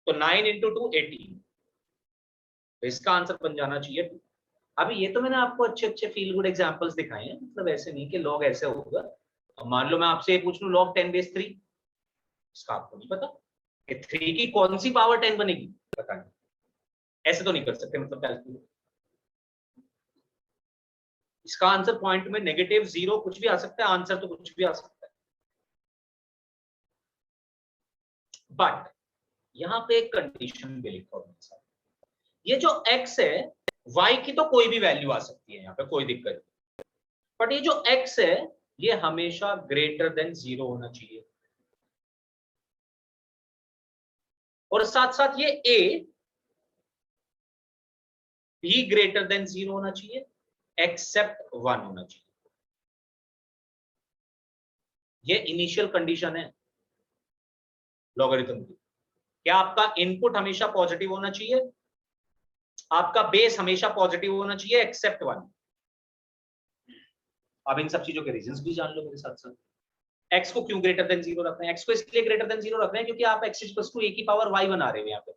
तो 9 इंटू 2 18, तो इसका आंसर बन जाना चाहिए 2। अभी ये तो मैंने आपको अच्छे अच्छे फील गुड एग्जांपल्स दिखाए हैं, मतलब ऐसे नहीं कि लॉग ऐसे होगा। अब मान लो मैं आपसे ये पूछ लूं log 10 बेस 3, इसका आपको नहीं पता कि 3 की कौन सी पावर 10 बनेगी, पता नहीं, ऐसे तो नहीं कर सकते मतलब कैलकुलेट। इसका आंसर पॉइंट में नेगेटिव 0 कुछ भी आ सकता है, आंसर तो कुछ भी आ सकता है। बट यहां पे एक कंडीशन भी लिखा हुआ है, ये जो x है y की तो कोई भी वैल्यू आ सकती है, यहाँ पे कोई दिक्कत नहीं, बट ये जो x है ये हमेशा ग्रेटर देन 0 होना चाहिए। और साथ साथ ये a भी ग्रेटर देन 0 होना चाहिए एक्सेप्ट 1 होना चाहिए। ये इनिशियल कंडीशन है लॉगरिथम की। क्या आपका इनपुट हमेशा पॉजिटिव होना चाहिए, आपका बेस हमेशा पॉजिटिव होना चाहिए एक्सेप्ट 1। अब इन सब चीजों के रीजंस भी जान लो मेरे साथ साथ। x को क्यों ग्रेटर देन 0 रख रहे हैं? x को इसलिए ग्रेटर देन 0 रख रहे हैं क्योंकि आप x इक्वल्स टू a की पावर y बना रहे हो। यहाँ पे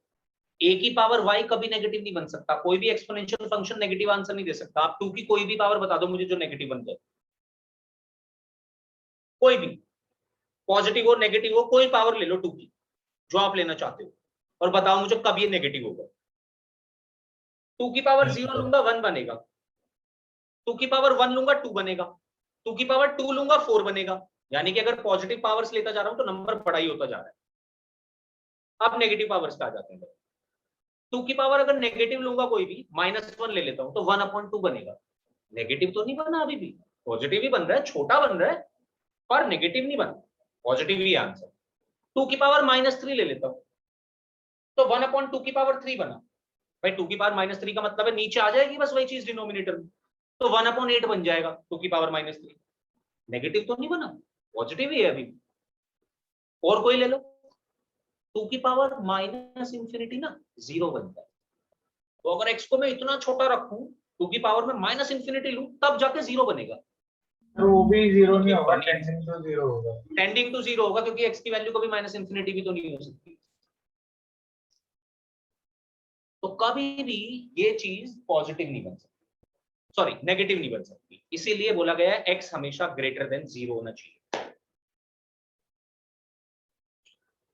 a की पावर y कभी नेगेटिव नहीं बन सकता, कोई भी एक्सपोनेंशियल फंक्शन नेगेटिव आंसर नहीं दे सकता। आप 2 की कोई भी पावर बता दो मुझे जो नेगेटिव बन जाए, कोई भी, पॉजिटिव हो नेगेटिव हो, कोई पावर ले लो 2 की जो आप लेना चाहते हो और बताओ मुझे कब ये नेगेटिव होगा। 2 की पावर 0 लूंगा 1 बनेगा, 2 की पावर 1 लूंगा 2 बनेगा, 2 की पावर 2 लूंगा 4 बनेगा। यानी कि अगर पॉजिटिव पावर्स लेता जा रहा हूं तो नंबर बड़ा ही होता जा रहा है। अब नेगेटिव पावर्स पे आ जाते हैं। 2 की पावर अगर नेगेटिव लूंगा कोई भी, -1 ले लेता हूं तो 1/2 बनेगा। नेगेटिव तो नहीं बना, अभी भी पॉजिटिव ही बन रहा है, छोटा बन रहा है पर नेगेटिव नहीं बना, पॉजिटिव ही आंसर। 2 की पावर -3 ले लेता हूं तो 1/2 की पावर 3 बना। भाई 2 की पावर -3 का मतलब है नीचे आ जाएगी बस वही चीज डिनोमिनेटर में, तो 1/8 बन जाएगा 2 की पावर -3। नेगेटिव तो नहीं बना, पॉजिटिव ही है अभी। और कोई ले लो, 2 की पावर -∞ ना 0 बनता है। तो अगर x को मैं इतना छोटा रखूं 2 की पावर में माइनस इंफिनिटी लूं तब जाके जीरो बनेगा। तो वो भी जीरो नहीं होगा, बनी- टेंडिंग टू जीरो होगा। टेंडिंग टू जीरो होगा क्योंकि x की वैल्यू कभी माइनस इंफिनिटी भी तो नहीं हो सकती। तो कभी भी ये चीज पॉजिटिव नहीं बन सकती, सॉरी नेगेटिव नहीं बन सकती, इसीलिए बोला गया है x हमेशा ग्रेटर देन जीरो होना चाहिए।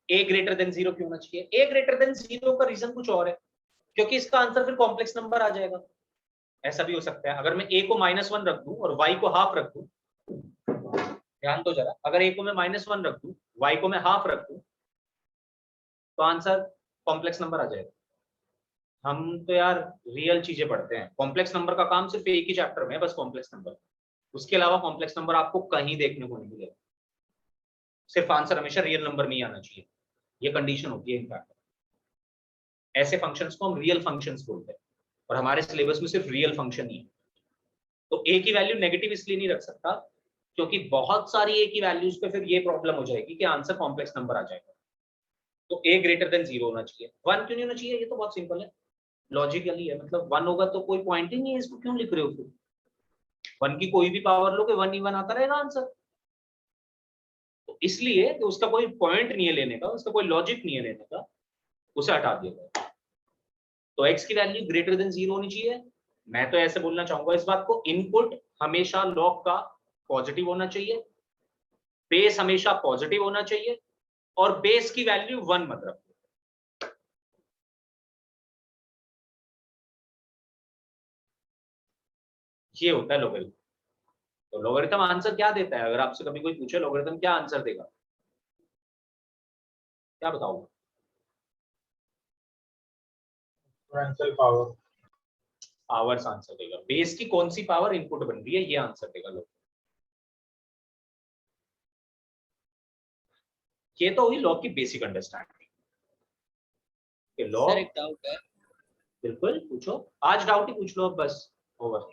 a ग्रेटर देन जीरो क्यों होना चाहिए? a ग्रेटर देन जीरो का रीजन कुछ और है, क्योंकि इसका आंसर फिर कॉम्प्लेक्स नंबर आ जाएगा। ऐसा भी हो सकता है, अगर मैं a को -1 रख दूं और y को हाफ रख दूं, ध्यान तो जरा, अगर a को मैं -1 रख दूं, y को मैं हाफ रख दूं, तो आंसर कॉम्प्लेक्स नंबर आ जाएगा। हम तो यार रियल चीजें पढ़ते हैं, कॉम्प्लेक्स नंबर का काम सिर्फ एक ही चैप्टर में है, बस कॉम्प्लेक्स नंबर। उसके अलावा कॉम्प्लेक्स नंबर आपको कहीं देखने को नहीं मिलेगा। सिर्फ आंसर हमेशा रियल नंबर में ही आना चाहिए, ये कंडीशन होती है इनफैक्ट। ऐसे फंक्शंस को हम रियल फंक्शंस बोलते हैं, और हमारे सिलेबस में सिर्फ रियल फंक्शन ही है। तो a की वैल्यू नेगेटिव इसलिए नहीं रख सकता क्योंकि बहुत सारी a की वैल्यूज पे फिर ये प्रॉब्लम हो जाएगी कि आंसर कॉम्प्लेक्स नंबर आ जाएगा। तो a ग्रेटर देन जीरो होना चाहिए। 1 क्यों नहीं होना चाहिए? ये तो बहुत सिंपल है, लॉजिकली है, मतलब 1 होगा तो कोई पॉइंट ही नहीं है, इसको क्यों लिख रहे हो फिर? 1 की कोई भी पावर लोगे 1 ही 1 आता रहेगा आंसर। तो इसलिए कि उसका कोई पॉइंट नहीं है लेने का, उसका कोई लॉजिक नहीं है लेने का, उसे हटा दिया गया। तो x की वैल्यू ग्रेटर देन जीरो होनी चाहिए। मैं तो ऐसे बोलना चाहूंगा इस बात को, इनपुट हमेशा लॉग का पॉजिटिव होना चाहिए, बेस हमेशा पॉजिटिव होना चाहिए, और बेस की वैल्यू 1 मत रखो। ये होता है लोगरिथम। तो लोगरिथम आंसर क्या देता है? अगर आपसे कभी कोई पूछे लोगरिथम क्या आंसर देगा, क्या बताओगे? Exponential power. पावर्स आंसर देगा। बेस की कौन सी पावर इनपुट बन रही है ये आंसर देगा लोग। ये तो हुई लॉग की बेसिक अंडरस्टैंडिंग। लॉग सर एक डाउट है बिल्कुल पूछो, आज डाउट ही पूछ लो, अब बस ओवर।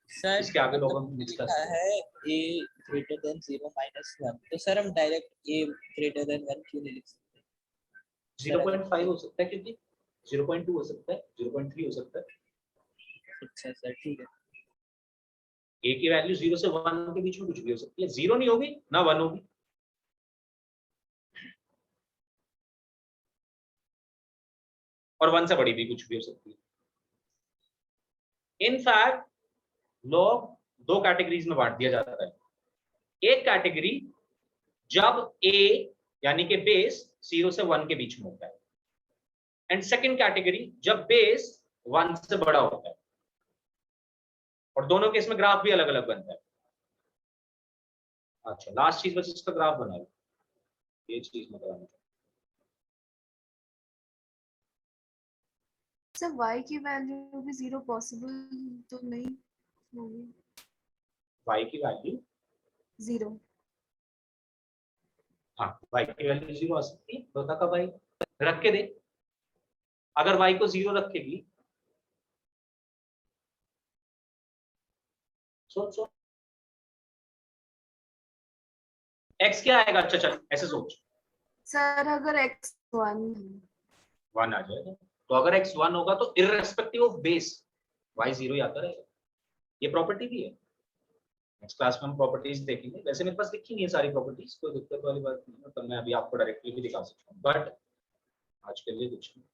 सर, इसके आगे लोग मतलब हम लिखा डिस्कस है a ग्रेटर देन 0 -1, तो सर हम डायरेक्ट a ग्रेटर देन 1 क्यों नहीं लिख सकते? 0.5 हो सकता है, क्योंकि 0.2 हो सकता है, 0.3 हो सकता है। अच्छा सर ठीक है। a की वैल्यू 0 से 1 के बीच में कुछ भी हो सकती है, 0 नहीं होगी ना 1 होगी। और 1 से बड़ी भी कुछ भी हो सकती है। इनफैक्ट लॉग दो कैटेगरीज में बांट दिया जाता है। एक कैटेगरी जब a यानी कि बेस 0 से 1 के बीच में होता है, एंड सेकंड कैटेगरी जब बेस 1 से बड़ा होता है, और दोनों केस में ग्राफ भी अलग अलग बनता है। अच्छा लास्ट चीज बस इसका ग्राफ बना लो, ये चीज मैं बताना चाहूँ। सर y की वैल्यू भी 0 पॉसिबल तो नहीं होगी? y की वैल्यू 0। हाँ y की वैल्यू 0 आ सकती है, बता का भाई रख के दे। अगर y को 0 रखेगी, सोच सोच x क्या आएगा? अच्छा चल ऐसे सोच, सर अगर x 1 1 आ जाएगा। तो अगर x 1 होगा तो इररेस्पेक्टिव ऑफ बेस y 0 ही आता रहेगा। ये प्रॉपर्टी भी है, नेक्स्ट क्लास में हम प्रॉपर्टीज देखेंगे। वैसे मेरे पास लिखी नहीं है सारी प्रॉपर्टीज, कोई दिक्कत वाली बात नहीं है, तो मैं अभी आपको डायरेक्टली भी दिखा सकता हूँ, बट आज के लिए कुछ नहीं।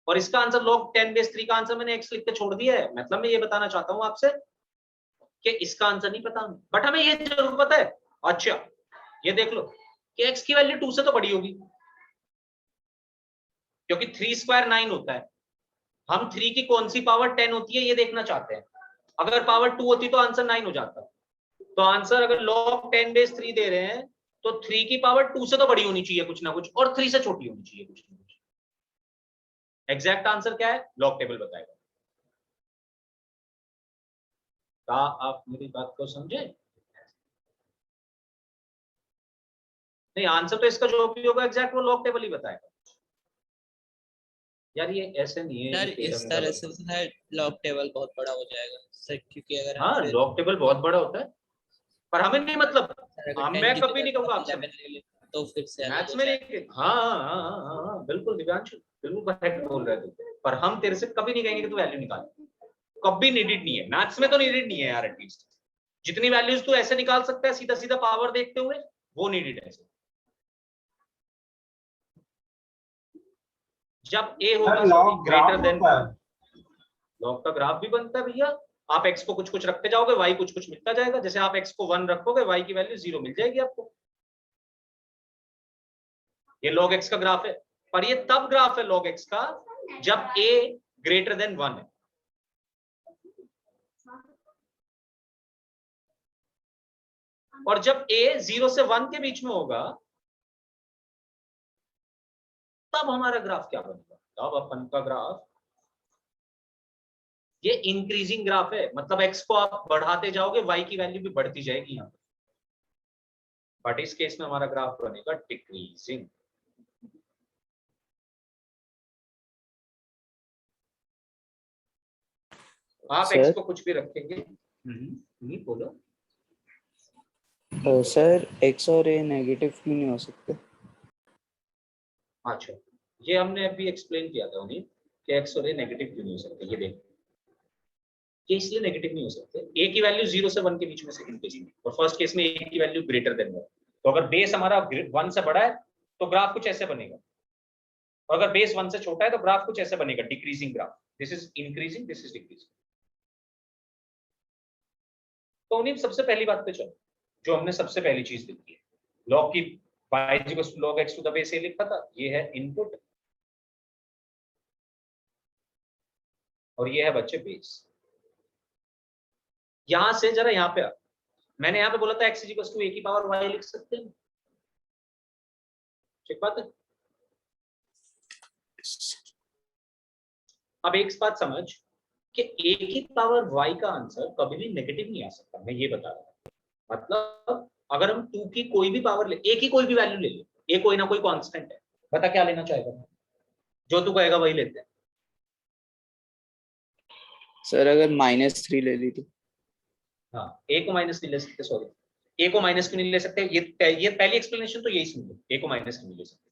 और इसका आंसर log 10⁻³ का आंसर मैंने x लिख के छोड़ दिया है। मतलब मैं ये बताना चाहता हूँ आपसे कि इसका आंसर नहीं पता हमें, बट हमें ये जरूर पता है। अच्छा ये देख लो कि x की वैल्यू 2 से तो बड़ी होगी, क्योंकि 3 स्क्वायर 9 होता है। हम 3 की कौन सी पावर 10 होती है ये देखना चाहते हैं। अगर पावर 2 होती तो आंसर 9 हो जाता। तो आंसर अगर log 10⁻³ दे रहे हैं तो 3 की पावर 2 से तो बड़ी होनी चाहिए कुछ ना कुछ, और 3 से छोटी होनी चाहिए कुछ ना कुछ। एग्जैक्ट आंसर क्या है लॉग टेबल बताएगा। क्या आप मेरी बात को समझे? नहीं, आंसर तो इसका जो भी होगा एग्जैक्ट वो लॉग टेबल ही बताएगा। यार ये ऐसे नहीं है सर ये इस तरह से सर लॉग टेबल बहुत बड़ा हो जाएगा सर, क्योंकि अगर हम हाँ फिर लॉग टेबल बहुत बड़ा होता है, पर हमें नहीं मतलब। सर अगर हम 10 मैं की कभी नहीं जगह कहूंगा 11 आपसे ले ले तो फिर से अलग मैथ्स हो में जाएगा। लेके, हाँ बिल्कुल दिव्यांशु, बिल्कुल करेक्ट बोल रहे थे, पर हम तेरे से कभी नहीं कहेंगे कि तू वैल्यू निकाल। कभी नीडेड नहीं है, मैथ्स में तो नीडेड नहीं है यार। एटलीस्ट जितनी वैल्यूज तू ऐसे निकाल सकता है सीधा सीधा पावर देखते हुए, वो नीडेड है। जब ए होगा ग्रेटर देन, लॉग का ग्राफ भी बनता है भैया। आप x को कुछ कुछ रखते जाओगे, y कुछ कुछ मिलता जाएगा। जैसे आप x को 1 रखोगे, y की वैल्यू 0 मिल जाएगी आपको। ये log x का ग्राफ है, पर ये तब ग्राफ है log x का जब a ग्रेटर देन 1 है। और जब a 0 से 1 के बीच में होगा, तब हमारा ग्राफ क्या बनेगा? तब अपन का ग्राफ ये इंक्रीजिंग ग्राफ है, मतलब x को आप बढ़ाते जाओगे, y की वैल्यू भी बढ़ती जाएगी यहां पर। बट इस केस में हमारा ग्राफ बनेगा डिक्रीजिंग। आप सर? x को कुछ भी रखेंगे। नहीं बोलो सर x और a नेगेटिव क्यों नहीं हो सकते? अच्छा, ये हमने अभी एक्सप्लेन किया था उन्हें कि x और a नेगेटिव क्यों नहीं हो सकते। ये देख, ये इसलिए नेगेटिव नहीं हो सकते, a की वैल्यू 0 से 1 के बीच में सेकंड केस में, और फर्स्ट केस में a की वैल्यू ग्रेटर देन 1। तो अगर बेस हमारा 1 से बड़ा है तो ग्राफ कुछ ऐसे बनेगा, और अगर बेस 1 से छोटा है तो ग्राफ कुछ ऐसे बनेगा, decreasing graph. This is increasing, this is decreasing. तो उन्हीं सबसे पहली बात पे चलो, जो हमने सबसे पहली चीज लिखी है, लॉग की y log x to the base a लिखा था, ये है इनपुट, और ये है बच्चे बेस। यहां से जरा यहां पे आ, मैंने यहां पे बोला था x a की पावर y लिख सकते हैं, ठीक बात है। अब एक बात समझ कि a की पावर y का आंसर कभी भी नेगेटिव नहीं आ सकता, मैं ये बता रहा हूं। मतलब अगर हम 2 की कोई भी पावर ले, a की कोई भी वैल्यू ले ले, a कोई ना कोई कांस्टेंट है, बता क्या लेना चाहेगा? जो तू कहेगा वही लेते हैं। सर अगर -3 ले ली तो? हाँ, a को माइनस नहीं ले सकते, सॉरी, a को माइनस क्यों नहीं ले सकते? ये पहली एक्सप्लेनेशन तो यही सुन लो, a को माइनस क्यों नहीं ले सकते।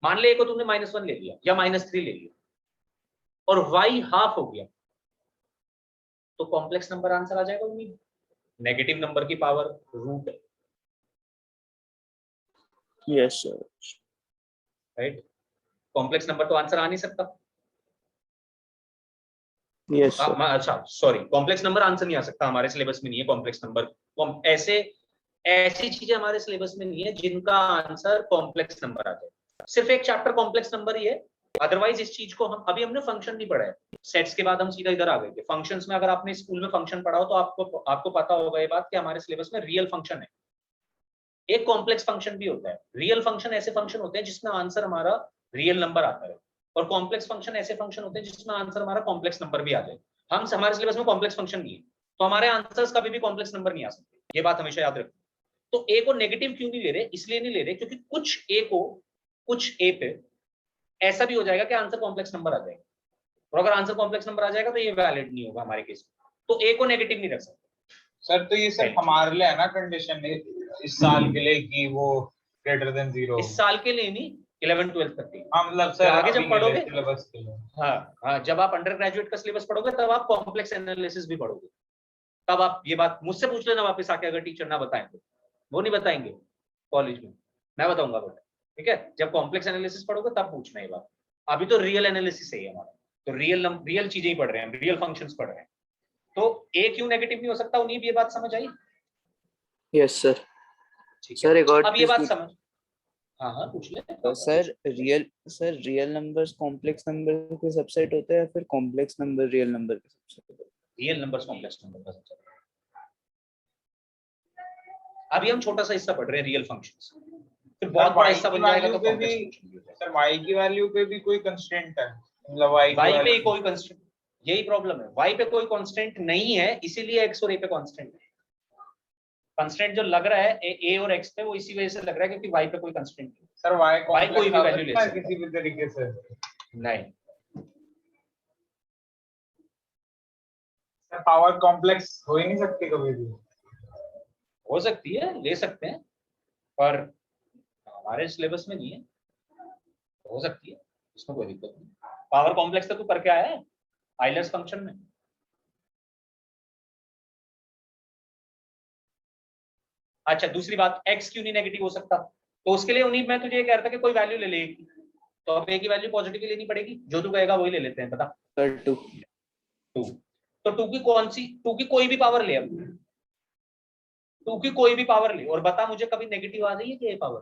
मान ले a को तुमने -1 ले लिया या -3 ले लिया और y हाफ हो गया, तो कॉम्प्लेक्स नंबर आंसर आ जाएगा उम्मीद। नेगेटिव नंबर की power root, yes sir. Right? Complex number तो आंसर आ नहीं सकता। Yes sir. अच्छा सॉरी, कॉम्प्लेक्स नंबर आंसर नहीं आ सकता, हमारे सिलेबस में नहीं है कॉम्प्लेक्स नंबर। ऐसे ऐसी चीजें हमारे सिलेबस में नहीं है जिनका आंसर कॉम्प्लेक्स नंबर आ जाए। सिर्फ एक चैप्टर कॉम्प्लेक्स नंबर ही है, अदरवाइज इस चीज को हम अभी हमने फंक्शन नहीं पढ़ा है। सेट्स के बाद हम सीधा इधर आ गए थे फंक्शंस में। अगर आपने स्कूल में फंक्शन पढ़ा हो तो आपको पता होगा ये बात कि हमारे सिलेबस में रियल फंक्शन है, एक कॉम्प्लेक्स फंक्शन भी होता है। रियल फंक्शन ऐसे फंक्शन होते हैं जिसमें आंसर हमारा रियल नंबर आता है, और कॉम्प्लेक्स फंक्शन ऐसे फंक्शन होते हैं जिसमें आंसर हमारा कॉम्प्लेक्स नंबर भी आ जाए। हमारे सिलेबस में कॉम्प्लेक्स फंक्शन नहीं है, तो हमारे आंसर्स कभी भी कॉम्प्लेक्स नंबर नहीं आ सकते, ये बात हमेशा याद रखो। तो ए को नेगेटिव क्यों नहीं ले रहे? इसलिए नहीं ले रहे क्योंकि कुछ ए पे ऐसा भी हो जाएगा कि आंसर कॉम्प्लेक्स नंबर आ जाएगा, और अगर आंसर कॉम्प्लेक्स नंबर आ जाएगा तो ये वैलिड नहीं होगा हमारे केस में। तो ए को नेगेटिव नहीं रख सकते। सर तो ये सिर्फ हमारे लिए है ना कंडीशन इस साल के लिए कि वो ग्रेटर देन 0? इस साल के लिए नहीं, 11 12 तक के। हाँ मतलब सर आगे जब पढ़ोगे सिलेबस के लिए, हाँ, जब आप अंडर ग्रेजुएट का सिलेबस पढ़ोगे तब आप कॉम्प्लेक्स एनालिसिस भी पढ़ोगे। तब आप ये बात मुझसे पूछ लेना वापस आके, अगर टीचर ना बताएं तो। वो नहीं बताएंगे कॉलेज में, मैं बताऊंगा बेटा, ठीक है? जब कॉम्प्लेक्स एनालिसिस पढ़ोगे तब पूछना ये बात। अभी तो रियल एनालिसिस है हमारा, तो रियल चीजें ही पढ़ रहे हैं, रियल फंक्शंस पढ़ रहे हैं। तो ए क्यों नेगेटिव नहीं हो सकता, उन्हीं भी ये बात समझ आई? Yes sir. ठीक सर है, एक और अब ये बात चीज समझ, हाँ पूछ ले। Sir real numbers complex number के सबसेट होते हैं या फिर कॉम्प्लेक्स नंबर रियल नंबर के सबसेट होते हैं? रियल नंबर्स कॉम्प्लेक्स नंबर का सबसेट। अभी हम छोटा सा हिस्सा पढ़ रहे हैं रियल फंक्शंस, फिर बहुत बड़ा हिस्सा बन जाएगा तो कॉम्प्लेक्स फंक्शन। सर y की वैल्यू पे भी कोई कंस्ट्रेंट है? मतलब y पे कोई कंस्ट्रेंट, यही प्रॉब्लम है, y पे कोई कांस्टेंट नहीं है, इसीलिए x और a पे कांस्टेंट है। कांस्टेंट जो लग रहा है a और x पे, वो इसी वजह से लग रहा है क्योंकि y पे कोई कांस्टेंट नहीं। सर y कोई भी वैल्यू ले सकता है किसी भी तरीके से? नहीं, सर पावर कॉम्प्लेक्स हो ही नहीं सकती कभी भी? हो सकती है, ले सकते हैं, पर हमारे सिलेबस में नहीं है। हो सकती है, इसमें कोई दिक्कत नहीं। पावर कॉम्प्लेक्स तो तू करके आया है आइलर्स फंक्शन में, अच्छा दूसरी बात, x क्यों नहीं नेगेटिव हो सकता? तो उसके लिए उन्हीं मैं तुझे ये कह रहा था कि कोई वैल्यू ले ले, तो अब a की वैल्यू पॉजिटिव ही लेनी पड़ेगी, जो तू कहेगा वही ले लेते हैं। बता। सर 2 2, तो 2 की कौन सी, 2 की कोई भी पावर ले, अब 2 की कोई भी पावर ले और बता मुझे कभी नेगेटिव आ रही है कि a पावर?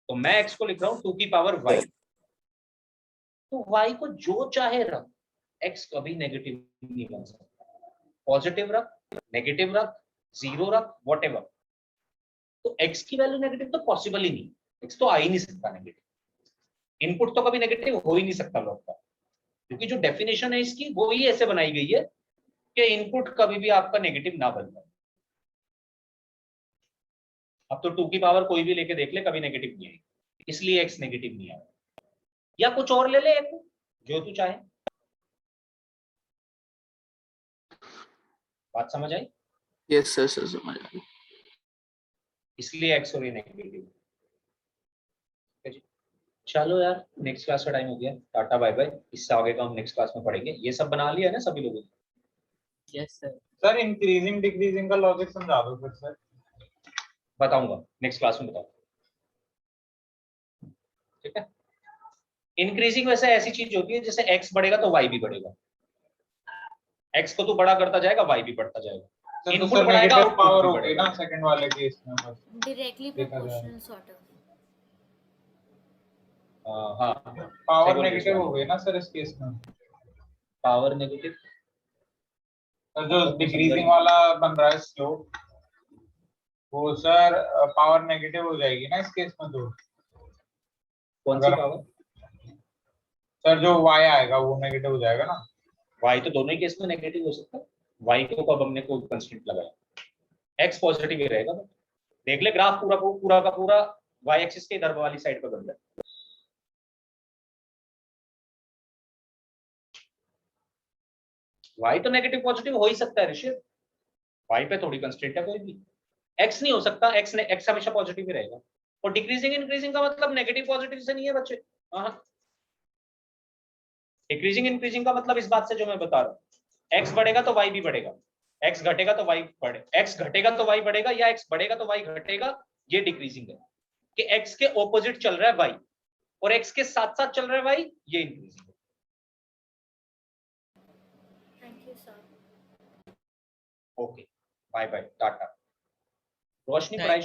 तो मैं x को लिख रहा हूं 2 की पावर y, तो y को जो चाहे रख, x कभी नेगेटिव नहीं बन सकता। पॉजिटिव रख, नेगेटिव रख, जीरो रख, व्हाटएवर, तो x की वैल्यू नेगेटिव तो पॉसिबल ही नहीं, x तो आ ही नहीं सकता नेगेटिव। इनपुट तो कभी नेगेटिव हो ही नहीं सकता लॉग का, क्योंकि जो डेफिनेशन है इसकी वो ही ऐसे बनाई गई है कि इनपुट कभी भी आपका नेगेटिव ना बन जाए। अब तो 2 की पावर कोई भी लेके देख ले, कभी नेगेटिव नहीं आएगी, इसलिए x नेगेटिव नहीं आएगा। या कुछ और ले ले एक, जो तू चाहे। बात समझ आई? यस सर सर समझ आ गया। इसलिए x और ये नेगेटिव। ठीक है जी, चलो यार नेक्स्ट क्लास का टाइम हो गया, टाटा बाय बाय। इससे आगे का हम नेक्स्ट क्लास में पढ़ेंगे। ये सब बना लिया है ना सभी लोगों ने? Yes sir. Sir increasing decreasing का लॉजिक समझा दो फिर सर। बताऊंगा नेक्स्ट क्लास में, बताऊंगा। ठीक है। इंक्रीजिंग वैसे ऐसी चीज होती है जैसे x बढ़ेगा तो y भी बढ़ेगा, x को तो बड़ा करता जाएगा, y भी बढ़ता जाएगा। सर तो इनपुट सर बढ़ाएगा, नेगेटिव आउटपुट पावर भी हो गई बढ़ेगा। ना सेकंड वाले केस में बस। डायरेक्टली देखा जाए। Proportional sort of. हाँ पावर नेगेटिव हो गई ना सर इस केस में। पावर नेगेटिव, सर जो डिक्रीजिंग वाला बन रहा है स्लोप, वो सर पावर नेगेटिव हो जाएगी ना इस केस में। तो कौन सी अगर पावर? सर जो y आएगा वो नेगेटिव हो जाएगा ना। y तो दोनों ही केस में नेगेटिव हो सकता है। y को कब हमने कोई कंस्ट्रेंट लगाया, x पॉजिटिव ही रहेगा। देख ले ग्राफ पूरा का पूरा y एक्सिस के इधर वाली साइड पे बन रहा है। y तो नेगेटिव पॉजिटिव हो ही सकता है ऋषि, y पे थोड़ी कंस्ट्रेंट है कोई भी। x नहीं हो सकता, x हमेशा पॉजिटिव ही रहेगा। और डिक्रीजिंग इंक्रीजिंग का मतलब नेगेटिव पॉजिटिव से नहीं है बच्चे। हाँ, डिक्रीजिंग इंक्रीजिंग का मतलब इस बात से जो मैं बता रहा हूँ, x बढ़ेगा तो y भी बढ़ेगा, x घटेगा तो y बढ़े, x घटेगा तो y बढ़ेगा, या x बढ़ेगा तो y घटेगा, ये डिक्रीजिंग है। कि x के ऑपोजिट चल रहा है y और x के साथ साथ चल रहा है y, ये इंक्रीजिंग है। Thank you sir. Okay bye bye tata. Roshni Thank- पढ़ाई